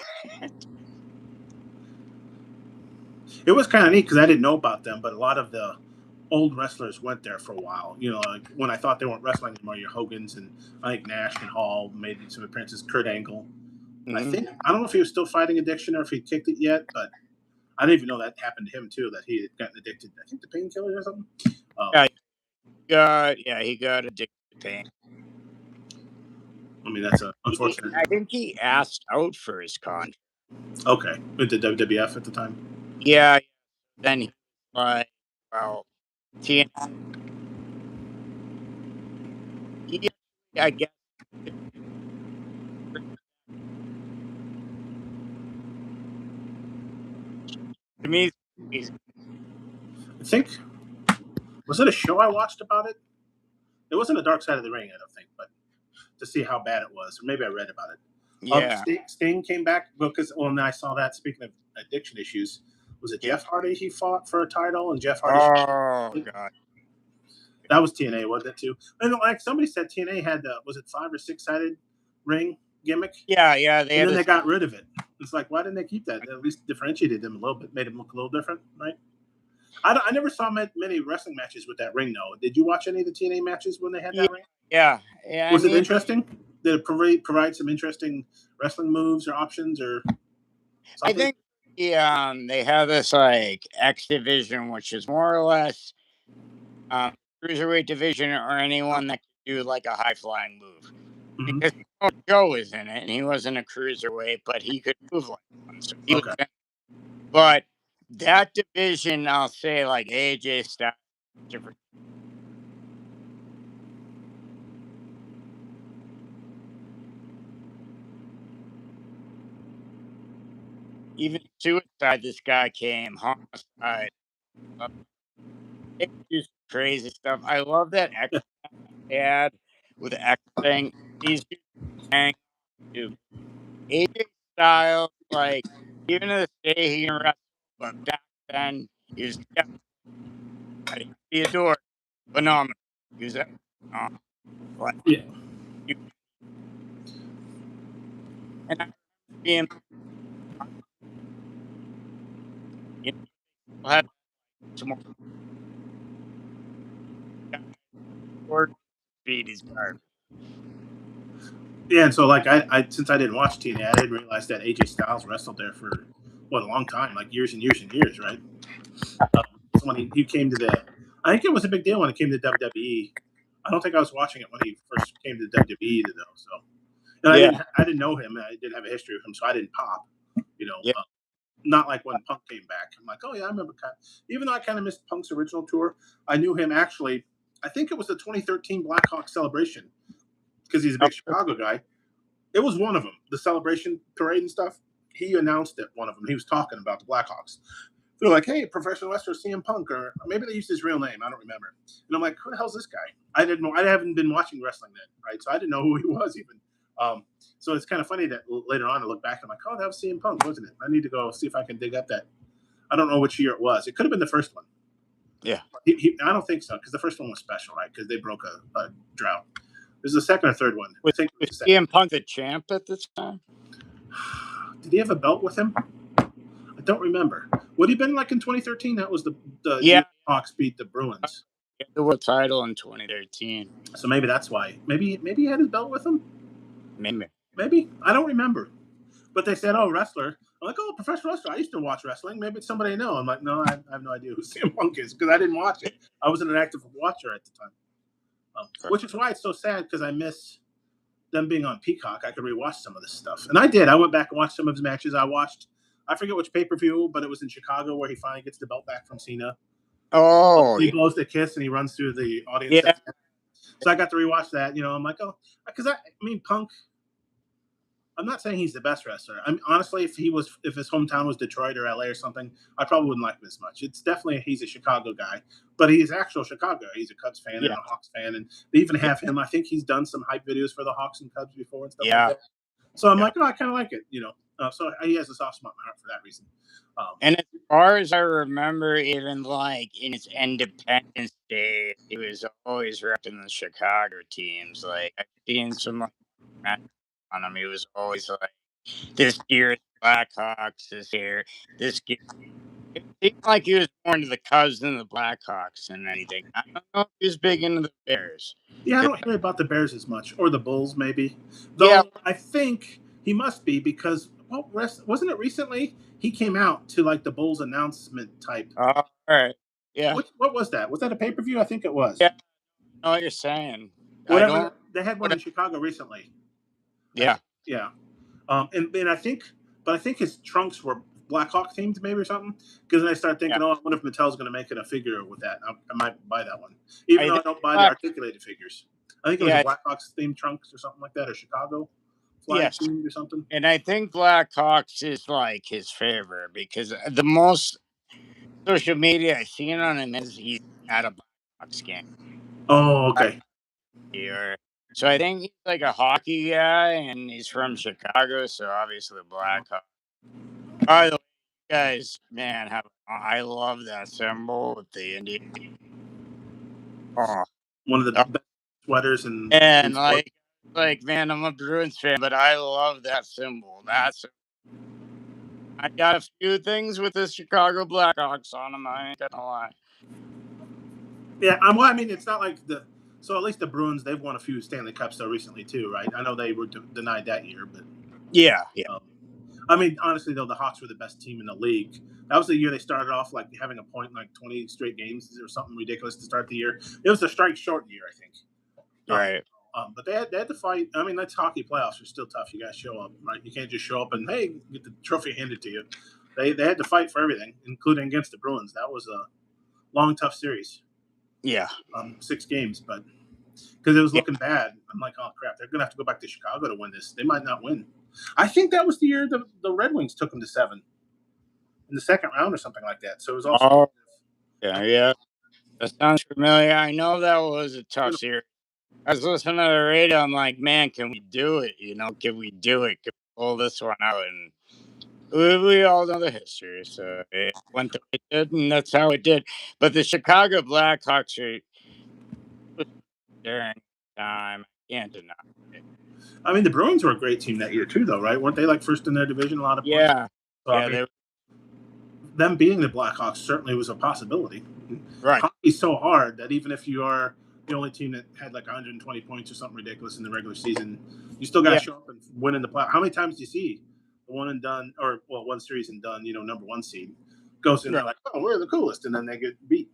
it was kind of neat because I didn't know about them, but a lot of the old wrestlers went there for a while. You know, like when I thought they weren't wrestling anymore, your Hogan's and I think Nash and Hall made some appearances. Kurt Angle. mhm. I don't know if he was still fighting addiction or if he kicked it yet, but I didn't even know that happened to him too. That he had gotten addicted. I think to painkillers or something. Yeah, he got addicted to pain. I mean, that's unfortunate. I think he asked out for his contract. Okay, with the WWF at the time. Yeah, then he was like, well, TN he I guess to me he's I think was it a show I watched about it? It wasn't a Dark Side of the Ring, I don't think, but to see how bad it was, or maybe I read about it. yeah. Sting came back because when I saw that. Speaking of addiction issues, was it Yeah. Jeff Hardy he fought for a title, and Jeff Hardy Oh god. that was TNA, wasn't it too? And like somebody said, TNA had the was it 5 or 6 sided ring gimmick, Yeah, they and had then this they got rid of it. It's like why didn't they keep that? At least differentiated them a little bit, made them look a little different, right? I never saw many wrestling matches with that ring though. Did you watch any of the TNA matches when they had yeah, that ring? yeah, I Was it mean interesting? Did it provide some interesting wrestling moves or options or I something? think they have this like X division which is more or less um cruiserweight division or anyone that can do like a high flying move. Because Mm-hmm. Joe was in it and he wasn't a cruiserweight, but he could move like one. So he was Okay. in it. But that division, I'll say like AJ Styles, different even suicide this guy came, homicide. They do some crazy stuff. I love that X ad with the X thing. These dudes hang to AJ Styles, like even to this day he can wrestle, but back then he was Theodore phenomenal. He was like Yeah. you- and I remember him you know, had some more short speed. He's garbage. Yeah, and so like I since I didn't watch TNA, I didn't realize that AJ Styles wrestled there for what a long time, like years and years and years, right? So when he came to the, I think it was a big deal when he came to WWE. I don't think I was watching it when he first came to WWE though. So and Yeah, I didn't know him. I didn't have a history with him, so I didn't pop. You know, yeah. not like when Punk came back. I'm like, oh yeah, I remember. Even though I kind of missed Punk's original tour, I knew him actually. I think it was the 2013 Blackhawk celebration because he's a big Okay. Chicago guy. It was one of them, the celebration parade and stuff. He announced it, one of them. He was talking about the Blackhawks. They're like, hey, professional wrestler CM Punk, or maybe they used his real name. I don't remember. And I'm like, who the hell's this guy? I haven't been watching wrestling then, right? So I didn't know who he was even. So it's kind of funny that later on I look back, I'm like, oh, that was CM Punk, wasn't it? I need to go see if I can dig up that. I don't know which year it was. It could have been the first one. Yeah. I don't think so, because the first one was special, right? Because they broke a drought. There's the second or third one. I think it was the Was second. CM Punk the champ at this time? Did he have a belt with him? I don't remember. Would he have been like in 2013? That was the Yeah, year Hawks beat the Bruins. he had the world title in 2013. So maybe that's why. Maybe he had his belt with him. Maybe. Maybe I don't remember. But they said, "Oh, wrestler." I'm like, "Oh, professional wrestler." I used to watch wrestling. Maybe it's somebody I know. I'm like, "No, I have no idea who CM Punk is because I didn't watch it. I wasn't an active watcher at the time." Which is why it's so sad because I miss them being on Peacock. I could rewatch some of this stuff, and I did. I went back and watched some of his matches. I watched. I forget which pay per view, but it was in Chicago where he finally gets the belt back from Cena. Oh, He blows the kiss and he runs through the audience. yeah, So I got to rewatch that. I'm like, oh, because I mean, Punk. I'm not saying he's the best wrestler. I mean, honestly, if his hometown was Detroit or LA or something, I probably wouldn't like him as much. It's definitely he's a Chicago guy, but he's actual Chicago. He's a Cubs fan and yeah, a Hawks fan, and they even have him. I think he's done some hype videos for the Hawks and Cubs before and stuff like yeah. that. So I'm Yeah. like, oh, I kind of like it. So he has a soft spot in my heart for that reason. And as far as I remember, even like in his Independence days, he was always repping the Chicago teams. Like I've seen some like matches on him. He was always like, "This year's Blackhawks this year. This year." It seemed like he was more into the Cubs than the Blackhawks than anything. I don't know if he was big into the Bears. Yeah, I don't hear about the Bears as much, or the Bulls maybe. Yeah. Though I think he must be because wasn't it recently he came out to like the Bulls announcement type. All right. Yeah. What was that? Was that a pay per view? I think it was. Yeah. I know what you're saying. I don't. Whatever they had one What? in Chicago recently. I Yeah. think. Yeah. And I think, but I think his trunks were Blackhawk themed maybe or something. Because then I started Yeah. thinking, oh, I wonder if Mattel's going to make it a figure with that. I might buy that one, even I though I think. don't buy the Black. articulated figures. I think it was a Yeah. Blackhawks themed trunks or something like that, or Chicago flag Yes. themed or something. And I think Blackhawks is like his favorite because the most social media I've seen on him is he's at a Blackhawks game. Oh, okay. Or so I think he's like a hockey guy and he's from Chicago, so obviously Blackhawks. By the way, you guys, man, I love that symbol with the Indian. Oh, One of the oh, best sweaters in and sports. like man, I'm a Bruins fan, but I love that symbol. I got a few things with the Chicago Blackhawks on them. I ain't gonna lie. Yeah, well, I mean, it's not like the. So at least the Bruins, they've won a few Stanley Cups though recently too, right? I know they were denied that year, but Yeah, yeah, um, I mean, honestly though, the Hawks were the best team in the league. That was the year they started off like having a point in like 20 straight games or something ridiculous to start the year. It was a strike short year, I think. right. But they had to fight. I mean, that's hockey playoffs are still tough. You got to show up, right? You can't just show up and hey, get the trophy handed to you. They had to fight for everything, including against the Bruins. That was a long, tough series, Yeah, 6 games, but because it was yeah. looking bad, I'm like, oh crap, they're gonna have to go back to Chicago to win this. They might not win. I think that was the year the Red Wings took them to 7 in the second round or something like that. So it was also Oh, yeah, yeah. That sounds familiar. I know that was a you tough know, series. I was listening to the radio. I'm like, man, can we do it? Can we do it? Can we pull this one out? And we all know the history. So it went the way it did, and that's how it did. But the Chicago Blackhawks are during time. I can't deny it. I mean, the Bruins were a great team that year too, though, right? Weren't they like first in their division, a lot of points? Yeah, So I yeah, mean, they them beating the Blackhawks certainly was a possibility. right. Hockey's so hard that even if you are the only team that had like 120 points or something ridiculous in the regular season, you still got to Yeah, show up and win in the play. How many times do you see the one and done, or well, one series and done? Number one seed goes in right, there like, oh, we're the coolest, and then they get beat.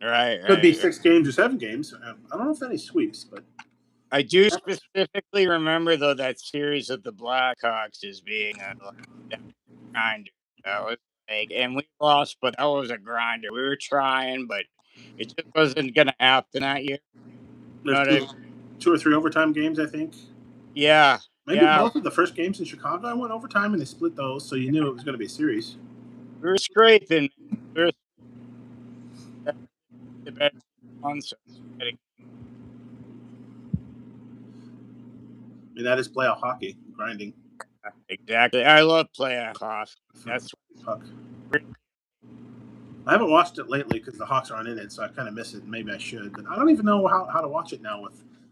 right, Could be right. 6 games or 7 games. I don't know if any sweeps, but I do specifically remember though that series of the Blackhawks as being that grinder. That was like, and we lost, but that was a grinder. We were trying, but it just wasn't gonna happen that year. You know there's what I mean? two or three overtime games, I think. Yeah, Maybe yeah. both of the first games in Chicago I went overtime and they split those, so you knew it was going to be a series. We were scraping. We were the better one, so I mean, that is playoff hockey, grinding. exactly. I love playoff hockey. For That's puck. I haven't watched it lately because the Hawks aren't in it, so I kind of miss it. Maybe I should, but I don't even know how to watch it now.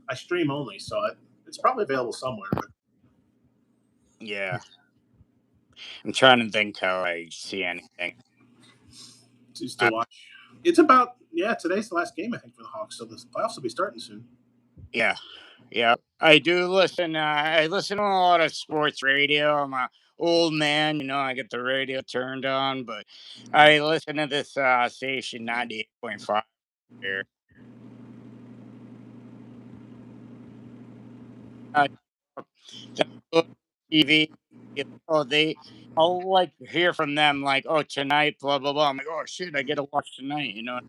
I stream only, so it's probably available somewhere. But yeah. I'm trying to think how I see anything. to still watch, it's about today's the last game I think for the Hawks, so the playoffs will be starting soon. Yeah, yeah. I do listen. I listen to a lot of sports radio. I'm a old man, I get the radio turned on, but I listen to this station 98.5 here. Uh, download TV. I'll like hear from them like, oh, tonight, blah blah blah. I'm like, oh shit, I get to watch tonight. You know,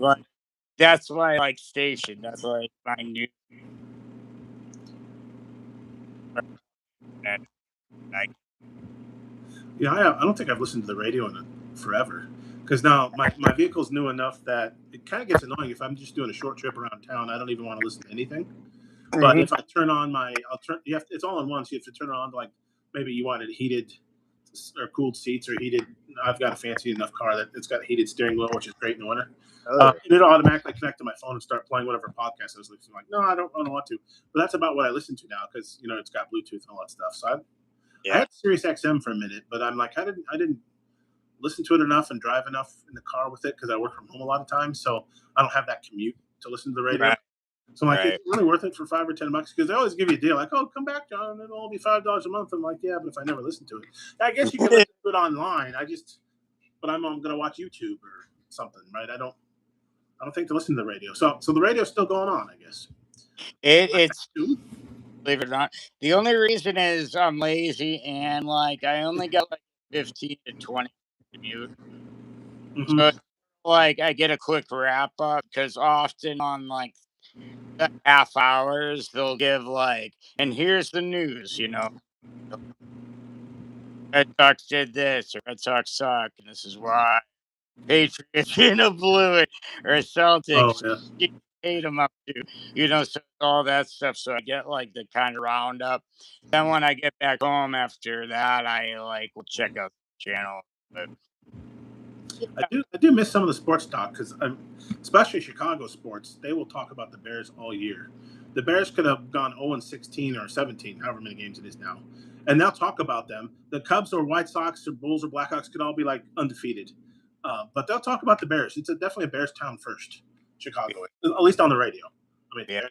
but that's why I like station. That's why I find new. And I, Yeah, I don't think I've listened to the radio in forever. Because now my vehicle's new enough that it kind of gets annoying if I'm just doing a short trip around town. I don't even want to listen to anything. But if I turn on I'll turn. It's all in one, so you have to turn it on to like maybe you wanted heated or cooled seats or heated. I've got a fancy enough car that it's got heated steering wheel, which is great in the winter. And it'll automatically connect to my phone and start playing whatever podcast I was listening to. Like, no, I don't want to. But that's about what I listen to now because it's got Bluetooth and all that stuff. So I yeah, had Sirius XM for a minute, but I'm like I didn't listen to it enough and drive enough in the car with it because I work from home a lot of times, so I don't have that commute to listen to the radio. right, So I'm like, is right. it really worth it for $5 or $10? Because they always give you a deal, like, oh, come back, John, it'll all be $5 a month. I'm like, yeah, but if I never listen to it, I guess you can listen to it online. But I'm gonna watch YouTube or something, right? I don't think to listen to the radio. So the radio's still going on, I guess. It's believe it or not. The only reason is I'm lazy and like I only got like 15 to 20 commute. So Mm-hmm. it's like I get a quick wrap up because often on like the half hours they'll give like, and here's the news, Red Sox did this or Red Sox suck and this is why. Patriots, blew it or Oh Celtics, yeah, you hate them up to, so all that stuff. So I get like the kind of roundup. Then when I get back home after that, I like will check out the channel. But I do miss some of the sports talk because especially Chicago sports. They will talk about the Bears all year. The Bears could have gone 0-16 or 17, however many games it is now, and they'll talk about them. The Cubs or White Sox or Bulls or Blackhawks could all be like undefeated, but they'll talk about the Bears. It's definitely a Bears town first, Chicago, at least on the radio. I mean, yeah,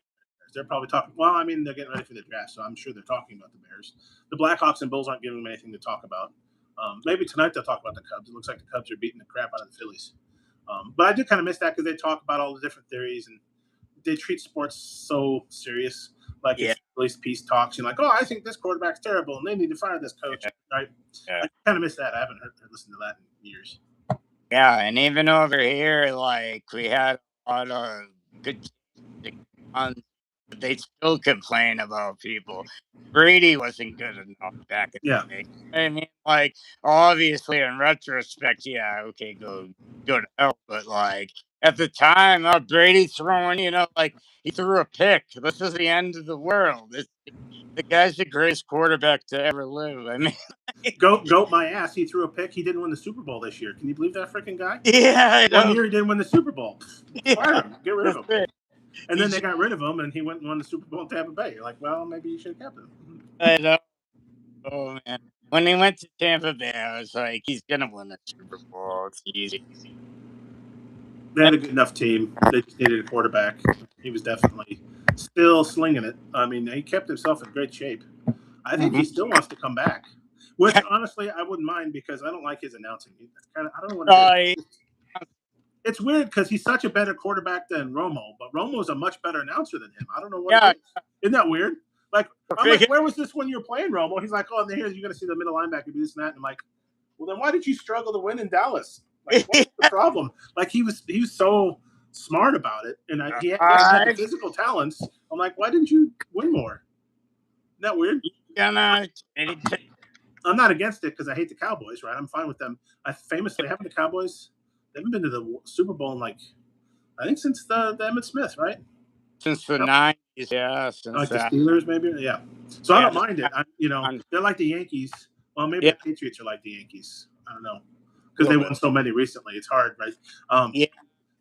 they're probably talking. Well, I mean, they're getting ready for the draft, so I'm sure they're talking about the Bears. The Blackhawks and Bulls aren't giving them anything to talk about. Maybe tonight they'll talk about the Cubs. It looks like the Cubs are beating the crap out of the Phillies. But I do kind of miss that because they talk about all the different theories and they treat sports so serious. Like yeah, it's at least peace talks. You're like, oh, I think this quarterback's terrible and they need to fire this coach. yeah, Right? yeah. I kind of miss that. I haven't heard listened to that in years. Yeah, and even over here, like we had a lot of good on, but they still complain about people. Brady wasn't good enough back in Yeah. the day. I mean, like obviously in retrospect, yeah, okay, go to hell. But like at the time, Brady throwing, like he threw a pick. This is the end of the world. The guy's the greatest quarterback to ever live. I mean, Goat my ass. He threw a pick. He didn't win the Super Bowl this year. Can you believe that freaking guy? yeah, I One know. year he didn't win the Super Bowl. Fire Yeah, him. Get rid of that's him. it. And He then they just, got rid of him, and he went and won the Super Bowl in Tampa Bay. You're like, well, maybe you should have kept him. I know. Oh man, when he went to Tampa Bay, I was like, he's gonna win the Super Bowl. It's easy. They had a good enough team. They just needed a quarterback. He was definitely still slinging it. I mean, he kept himself in great shape. I think he Mhm. still wants to come back, which honestly I wouldn't mind because I don't like his announcing. I don't know what it is. I It's weird because he's such a better quarterback than Romo, but Romo's a much better announcer than him. I don't know what it yeah, is. Isn't that weird? Like I I'm like, figured. where was this when you were playing Romo? He's like, oh, and here's you're gonna see the middle linebacker do this and that. And I'm like, well, then why did you struggle to win in Dallas? Like, what was the problem? Like he was so smart about it, and he had the I physical talents. I'm like, why didn't you win more? Isn't that weird? gonna. I'm not against it because I hate the Cowboys, right? I'm fine with them. I famously haven't the Cowboys. They haven't been to the Super Bowl in like I think since the Emmitt Smith, right? Since the '90s, yeah, since Like the that, Steelers, maybe. Yeah. So I yeah, don't mind it. They're like the Yankees. Well, maybe yeah, the Patriots are like the Yankees. I don't know a because they little bit, won so many recently. It's hard, right? Um, yeah.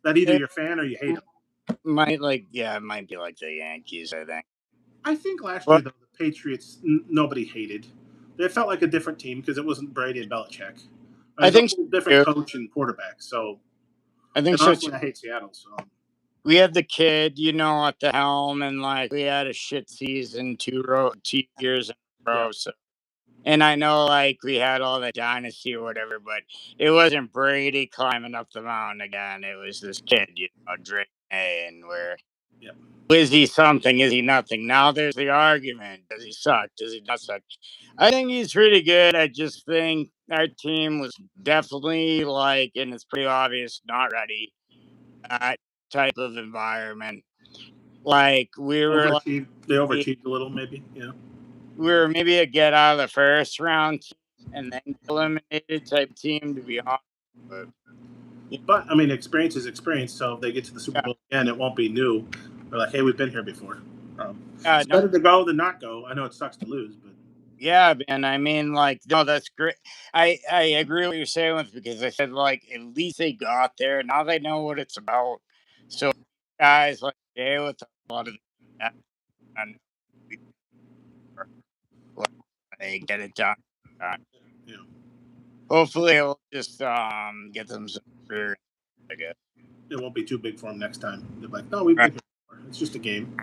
that either It you're a fan or you hate them. it might be like the Yankees, I think. I think last year But though the Patriots nobody hated. They felt like a different team because it wasn't Brady and Belichick. I It's a think so whole different too. coach and quarterback. So, I think and so too. honestly, I hate Seattle. So, We had the kid, at the helm, and like we had a shit season 2 years in a yeah. row. So, and I know like we had all the dynasty or whatever, but it wasn't Brady climbing up the mountain again. It was this kid, Drake May, and where. Yep. Is he something? Is he nothing? Now there's the argument. Does he suck? Does he not suck? I think he's pretty good. I just think our team was definitely like, and it's pretty obvious, not ready for that type of environment. Like we were like, Overachieved. They overachieved a little, maybe. Yeah. we were maybe a get out of the first round team and then get eliminated type team, to be honest. But yeah, But I mean, experience is experience. So if they get to the Super Bowl again, it won't be new. They're like, hey, we've been here before. Um, yeah, it's no, better to go than not go. I know it sucks to lose, but yeah, man. I mean, like, no, that's great. I agree with what you're saying with, because I said like at least they got there. Now they know what it's about. So guys like stay with a lot of that and like, they get it done. you know, Hopefully, it'll just get them some experience, I guess. it won't be too big for them next time. They're like, no, we've Right, been here before. It's just a game.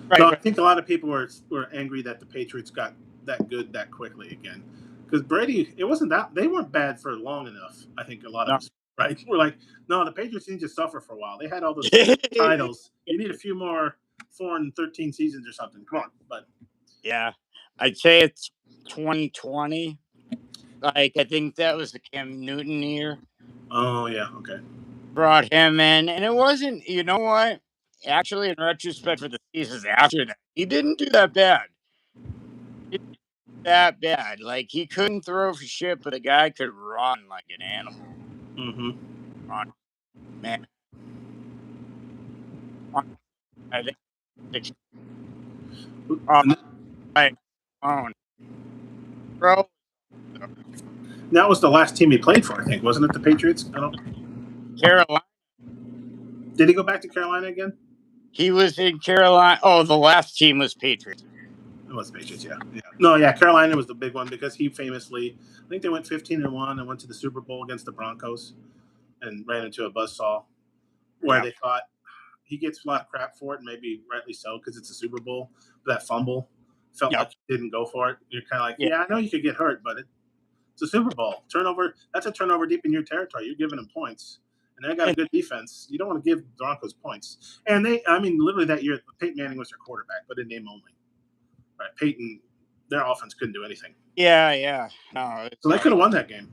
right, So I right. think a lot of people were angry that the Patriots got that good that quickly again. Because Brady, it wasn't that they weren't bad for long enough. I think a lot of No. us, right? We're like, no, the Patriots need to suffer for a while. They had all those titles. You need a few more 4 and 13 seasons or something. Come on, but Yeah, I'd say it's 2020. Like, I think that was the Cam Newton year. oh yeah, okay. Brought him in, and it wasn't. You know what? Actually, in retrospect, for the seasons after that, he didn't do that bad. He didn't do that bad. Like, he couldn't throw for shit, but the guy could run like an animal. Mm-hmm. Run, man. I think 6. Oh, And like, oh, bro. that was the last team he played for, I think, wasn't it? The Patriots. I don't. Carolina. Did he go back to Carolina again? He was in Carolina. Oh, the last team was Patriots. It was Patriots, yeah. Yeah. No, yeah, Carolina was the big one because he famously, I think they went 15-1 and went to the Super Bowl against the Broncos and ran into a buzzsaw where Yeah. they thought he gets a lot of crap for it, and maybe rightly so because it's a Super Bowl. But that fumble felt Yep. like he didn't go for it. You're kind of like, Yeah. yeah, I know you could get hurt, but it's a Super Bowl. Turnover, that's a turnover deep in your territory. You're giving them points. And they got a And good defense. You don't want to give Broncos points. And I mean, literally that year, Peyton Manning was their quarterback, but in name only. Right? Peyton, their offense couldn't do anything. yeah. No, So they could have won that game.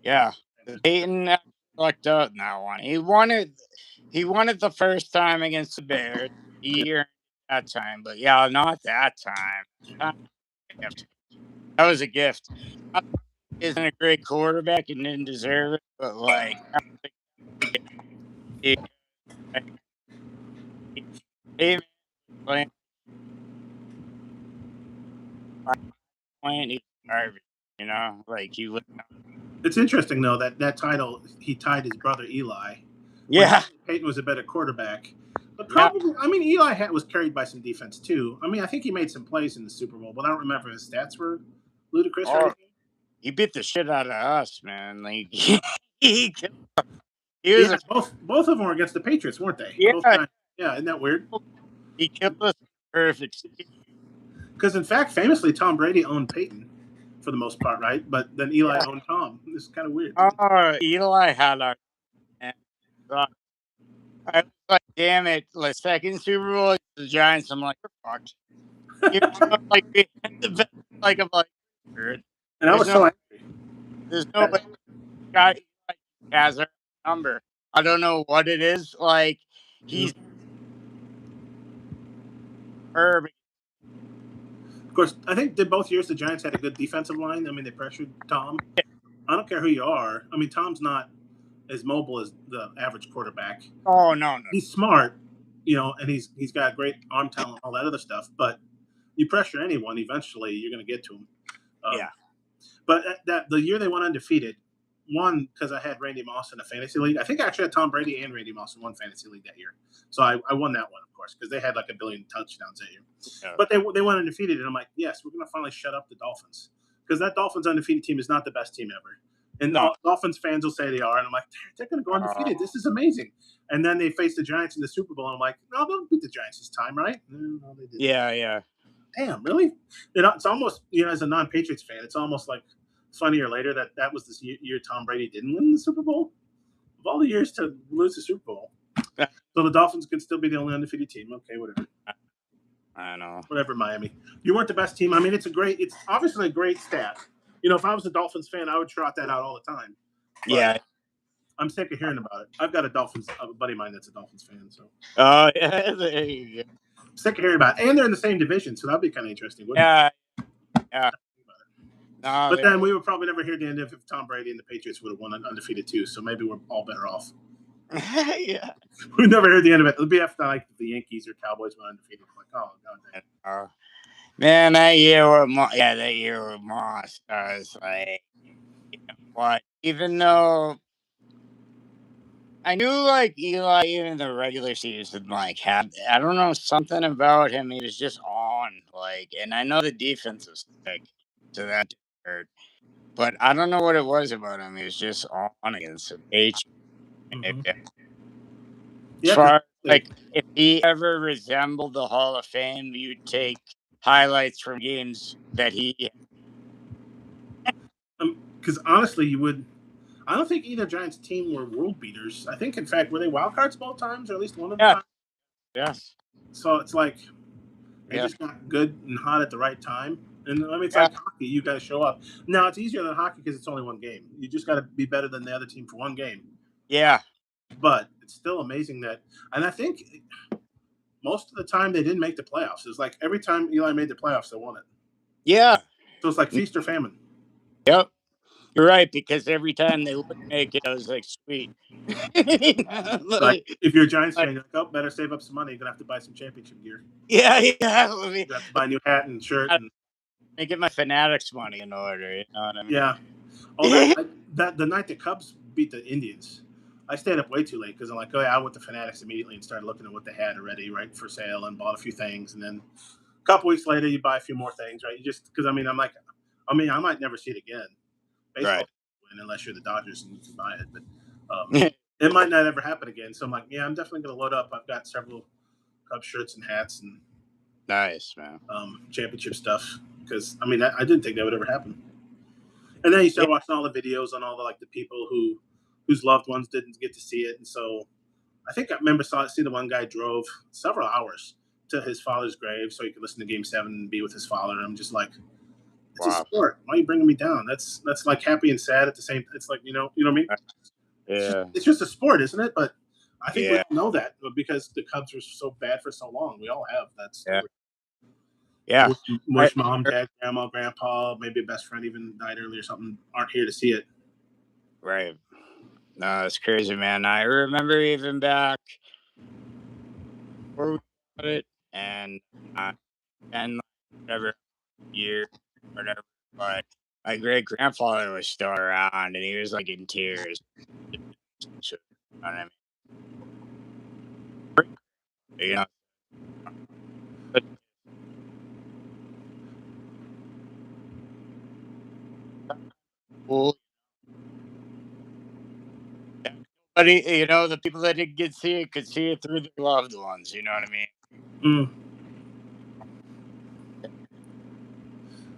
yeah. Peyton lucked out in that one. He won it. He won it the first time against the Bears. He earned it that time, but yeah, not that time. That was a gift. Isn't a great quarterback and didn't deserve it, but like that was a gift. Like, Peyton playing point, he's garbage. You know, like he was. It's interesting though that title he tied his brother Eli, when Yeah, Peyton was a better quarterback. But yeah. probably, I mean, Eli was carried by some defense too. I mean, I think he made some plays in the Super Bowl, but I don't remember if his stats were ludicrous or Oh, anything. he beat the shit out of us, man. Like he, he was Yeah, a both of them were against the Patriots, weren't they? Both yeah. times. Yeah, isn't that weird? He killed us perfect. Because in fact, famously, Tom Brady owned Peyton for the most part, right? But then Eli Yeah. owned Tom. This is kind of weird. Oh, Eli had our. Man. I was like, damn it! Like second Super Bowl, the Giants. I'm like, we're fucked. You know, like we had the best. Like I'm like, "Dude, And I there's was no, so angry. there's no way guy like, has our number. I don't know what it is. Like he's perfect. Of course, I think both years the Giants had a good defensive line. I mean, they pressured Tom. I don't care who you are. I mean, Tom's not as mobile as the average quarterback. Oh no. He's smart, and he's got great arm talent, all that other stuff. But you pressure anyone, eventually you're going to get to him. Yeah. But that the year they went undefeated, one because I had Randy Moss in a fantasy league. I think I actually had Tom Brady and Randy Moss in one fantasy league that year. So I won that one, of course, because they had like 1 billion touchdowns that year. Yeah. But they went undefeated, and I'm like, yes, we're going to finally shut up the Dolphins because that Dolphins undefeated team is not the best team ever. And No. Dolphins fans will say they are, and I'm like, they're going to go undefeated. This is amazing. And then they face the Giants in the Super Bowl, and I'm like, no, they'll beat the Giants this time, right? No, they didn't. Yeah. Damn, really? It's almost, as a non-Patriots fan, it's almost like funnier later that was this year Tom Brady didn't win the Super Bowl. Of all the years to lose the Super Bowl. So the Dolphins can still be the only undefeated team. Okay, whatever. I know. Whatever, Miami. You weren't the best team. I mean, it's obviously a great stat. If I was a Dolphins fan, I would trot that out all the time. But Yeah. I'm sick of hearing about it. I've got a buddy of mine that's a Dolphins fan, so. Oh, yeah, there you go. I'm sick of hearing about it. And they're in the same division, so that'd be kind of interesting, wouldn't it? Yeah. No, but then we would probably never hear the end of if Tom Brady and the Patriots would have won undefeated too. So maybe we're all better off. Yeah. We never heard the end of it. It'll be after like the Yankees or Cowboys went undefeated. Like, oh god. Man, that year with Moss, I was like, you know what? Even though I knew like Eli, even the regular season, like had I don't know something about him. He was just on, and I know the defense was sick, so that hurt. But I don't know what it was about him. He was just on against the Patriots. Mm-hmm. As far as if he ever resembled the Hall of Fame, you'd take highlights from games that he. Because honestly, you would. I don't think either Giants team were world beaters. I think, in fact, were they wild cards both times, or at least one of the times? Yes. So it's like they just got good and hot at the right time. And I mean, it's like hockey. You got to show up. Now it's easier than hockey because it's only one game. You just got to be better than the other team for one game. Yeah. But it's still amazing that, and I think most of the time they didn't make the playoffs. It was like every time Eli made the playoffs, they won it. Yeah. So it's like feast or famine. Yep. You're right, because every time they would make it, I was like, sweet. Like if you're a Giants fan, you're like, oh, better save up some money. You're gonna have to buy some championship gear. Yeah. You have to buy a new hat and shirt. And get my Fanatics money in order. You know what I mean? Yeah. Oh, that the night the Cubs beat the Indians, I stayed up way too late because I'm like, oh yeah, I went to Fanatics immediately and started looking at what they had already, right, for sale, and bought a few things. And then a couple weeks later, you buy a few more things, right? You just because I might never see it again. Baseball, right. Unless you're the Dodgers and you can buy it, but it might not ever happen again. So I'm like, yeah, I'm definitely gonna load up. I've got several Cubs shirts and hats and nice, man. Championship stuff because I I didn't think that would ever happen. And then you start watching all the videos on all the people whose loved ones didn't get to see it, and so I think I remember seeing the one guy drove several hours to his father's grave so he could listen to Game 7 and be with his father. And I'm just like, it's a sport. Why are you bringing me down? That's like happy and sad at the same. It's like you know what I mean? Yeah. It's just a sport, isn't it? But I think we all know that because the Cubs were so bad for so long. We all have that story. Yeah. Wish mom, dad, grandma, grandpa, maybe a best friend even died early or something, aren't here to see it. Right. No, it's crazy, man. I remember even back before we got it and whatever year, whatever, but my great grandfather was still around and he was like in tears. So, you know what I mean? You know, cool. But the people that didn't get to see it could see it through their loved ones. You know what I mean?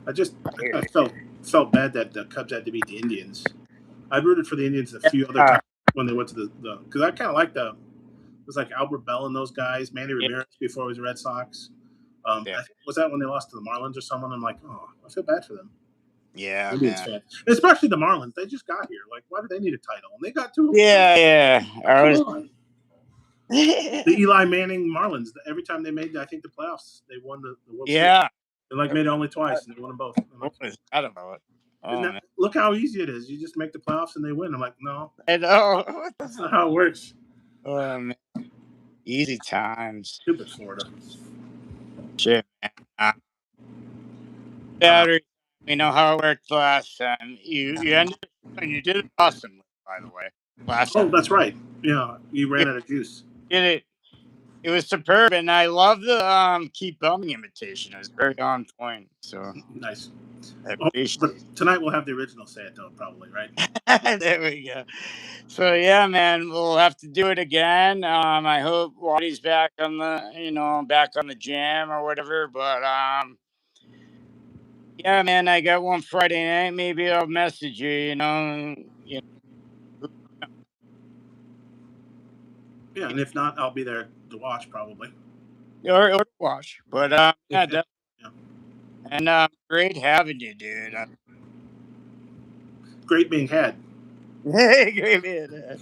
I felt bad that the Cubs had to beat the Indians. I rooted for the Indians a few other times when they went to the because I kind of like it was like Albert Bell and those guys, Manny Ramirez before he was Red Sox. Was that when they lost to the Marlins or someone? I'm like, oh, I feel bad for them. Yeah, Indians fans, especially the Marlins. They just got here. Like, why do they need a title? And they got two. Yeah. Come on. The Eli Manning Marlins. Every time they made, I think the playoffs, they won the World Series. They made it only twice, and they won them both. What was that about? Look how easy it is. You just make the playoffs and they win. I'm like, no. I know. That's not how it works. Easy times. Stupid Florida. Shit, man. Battery. We know how it worked last time. You ended and you did it awesomely, by the way. Last time. That's right. Yeah, you ran out of juice. Did it. It was superb, and I love the keep bumming imitation. It was very on point. So nice. But tonight we'll have the original say it though, probably, right? There we go. So yeah, man, we'll have to do it again. I hope Waddy's back on the jam or whatever. But yeah, man, I got one Friday night. Maybe I'll message you. Yeah, and if not, I'll be there to watch probably. or watch. But yeah, Yeah. definitely. And great having you, dude. Great being had. Hey, great man.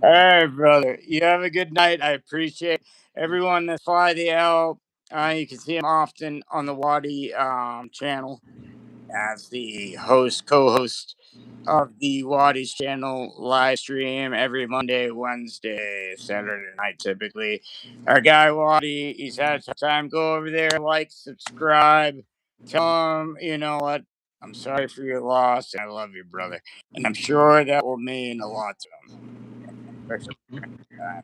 All right, brother. You have a good night. I appreciate everyone that fly the L. You can see him often on the Wadi channel as the co-host of the Wadi's channel live stream every Monday, Wednesday, Saturday night typically. Our guy Wadi, he's had some time. Go over there, like, subscribe, tell him, you know what, I'm sorry for your loss. I love you, brother. And I'm sure that will mean a lot to him. Especially time.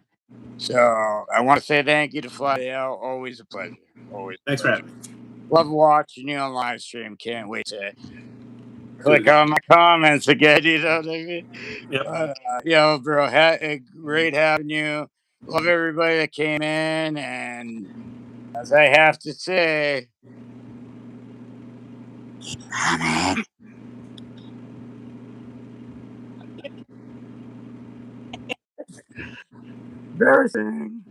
So I want to say thank you to FlyTheL. Always a pleasure. Always a Thanks for pleasure. having me. Love watching you on live stream. Can't wait to Do it click again. on my comments again. You know what I mean? Yep. But, yo, bro, great having you. Love everybody that came in. And as I have to say, comment. Embarrassing.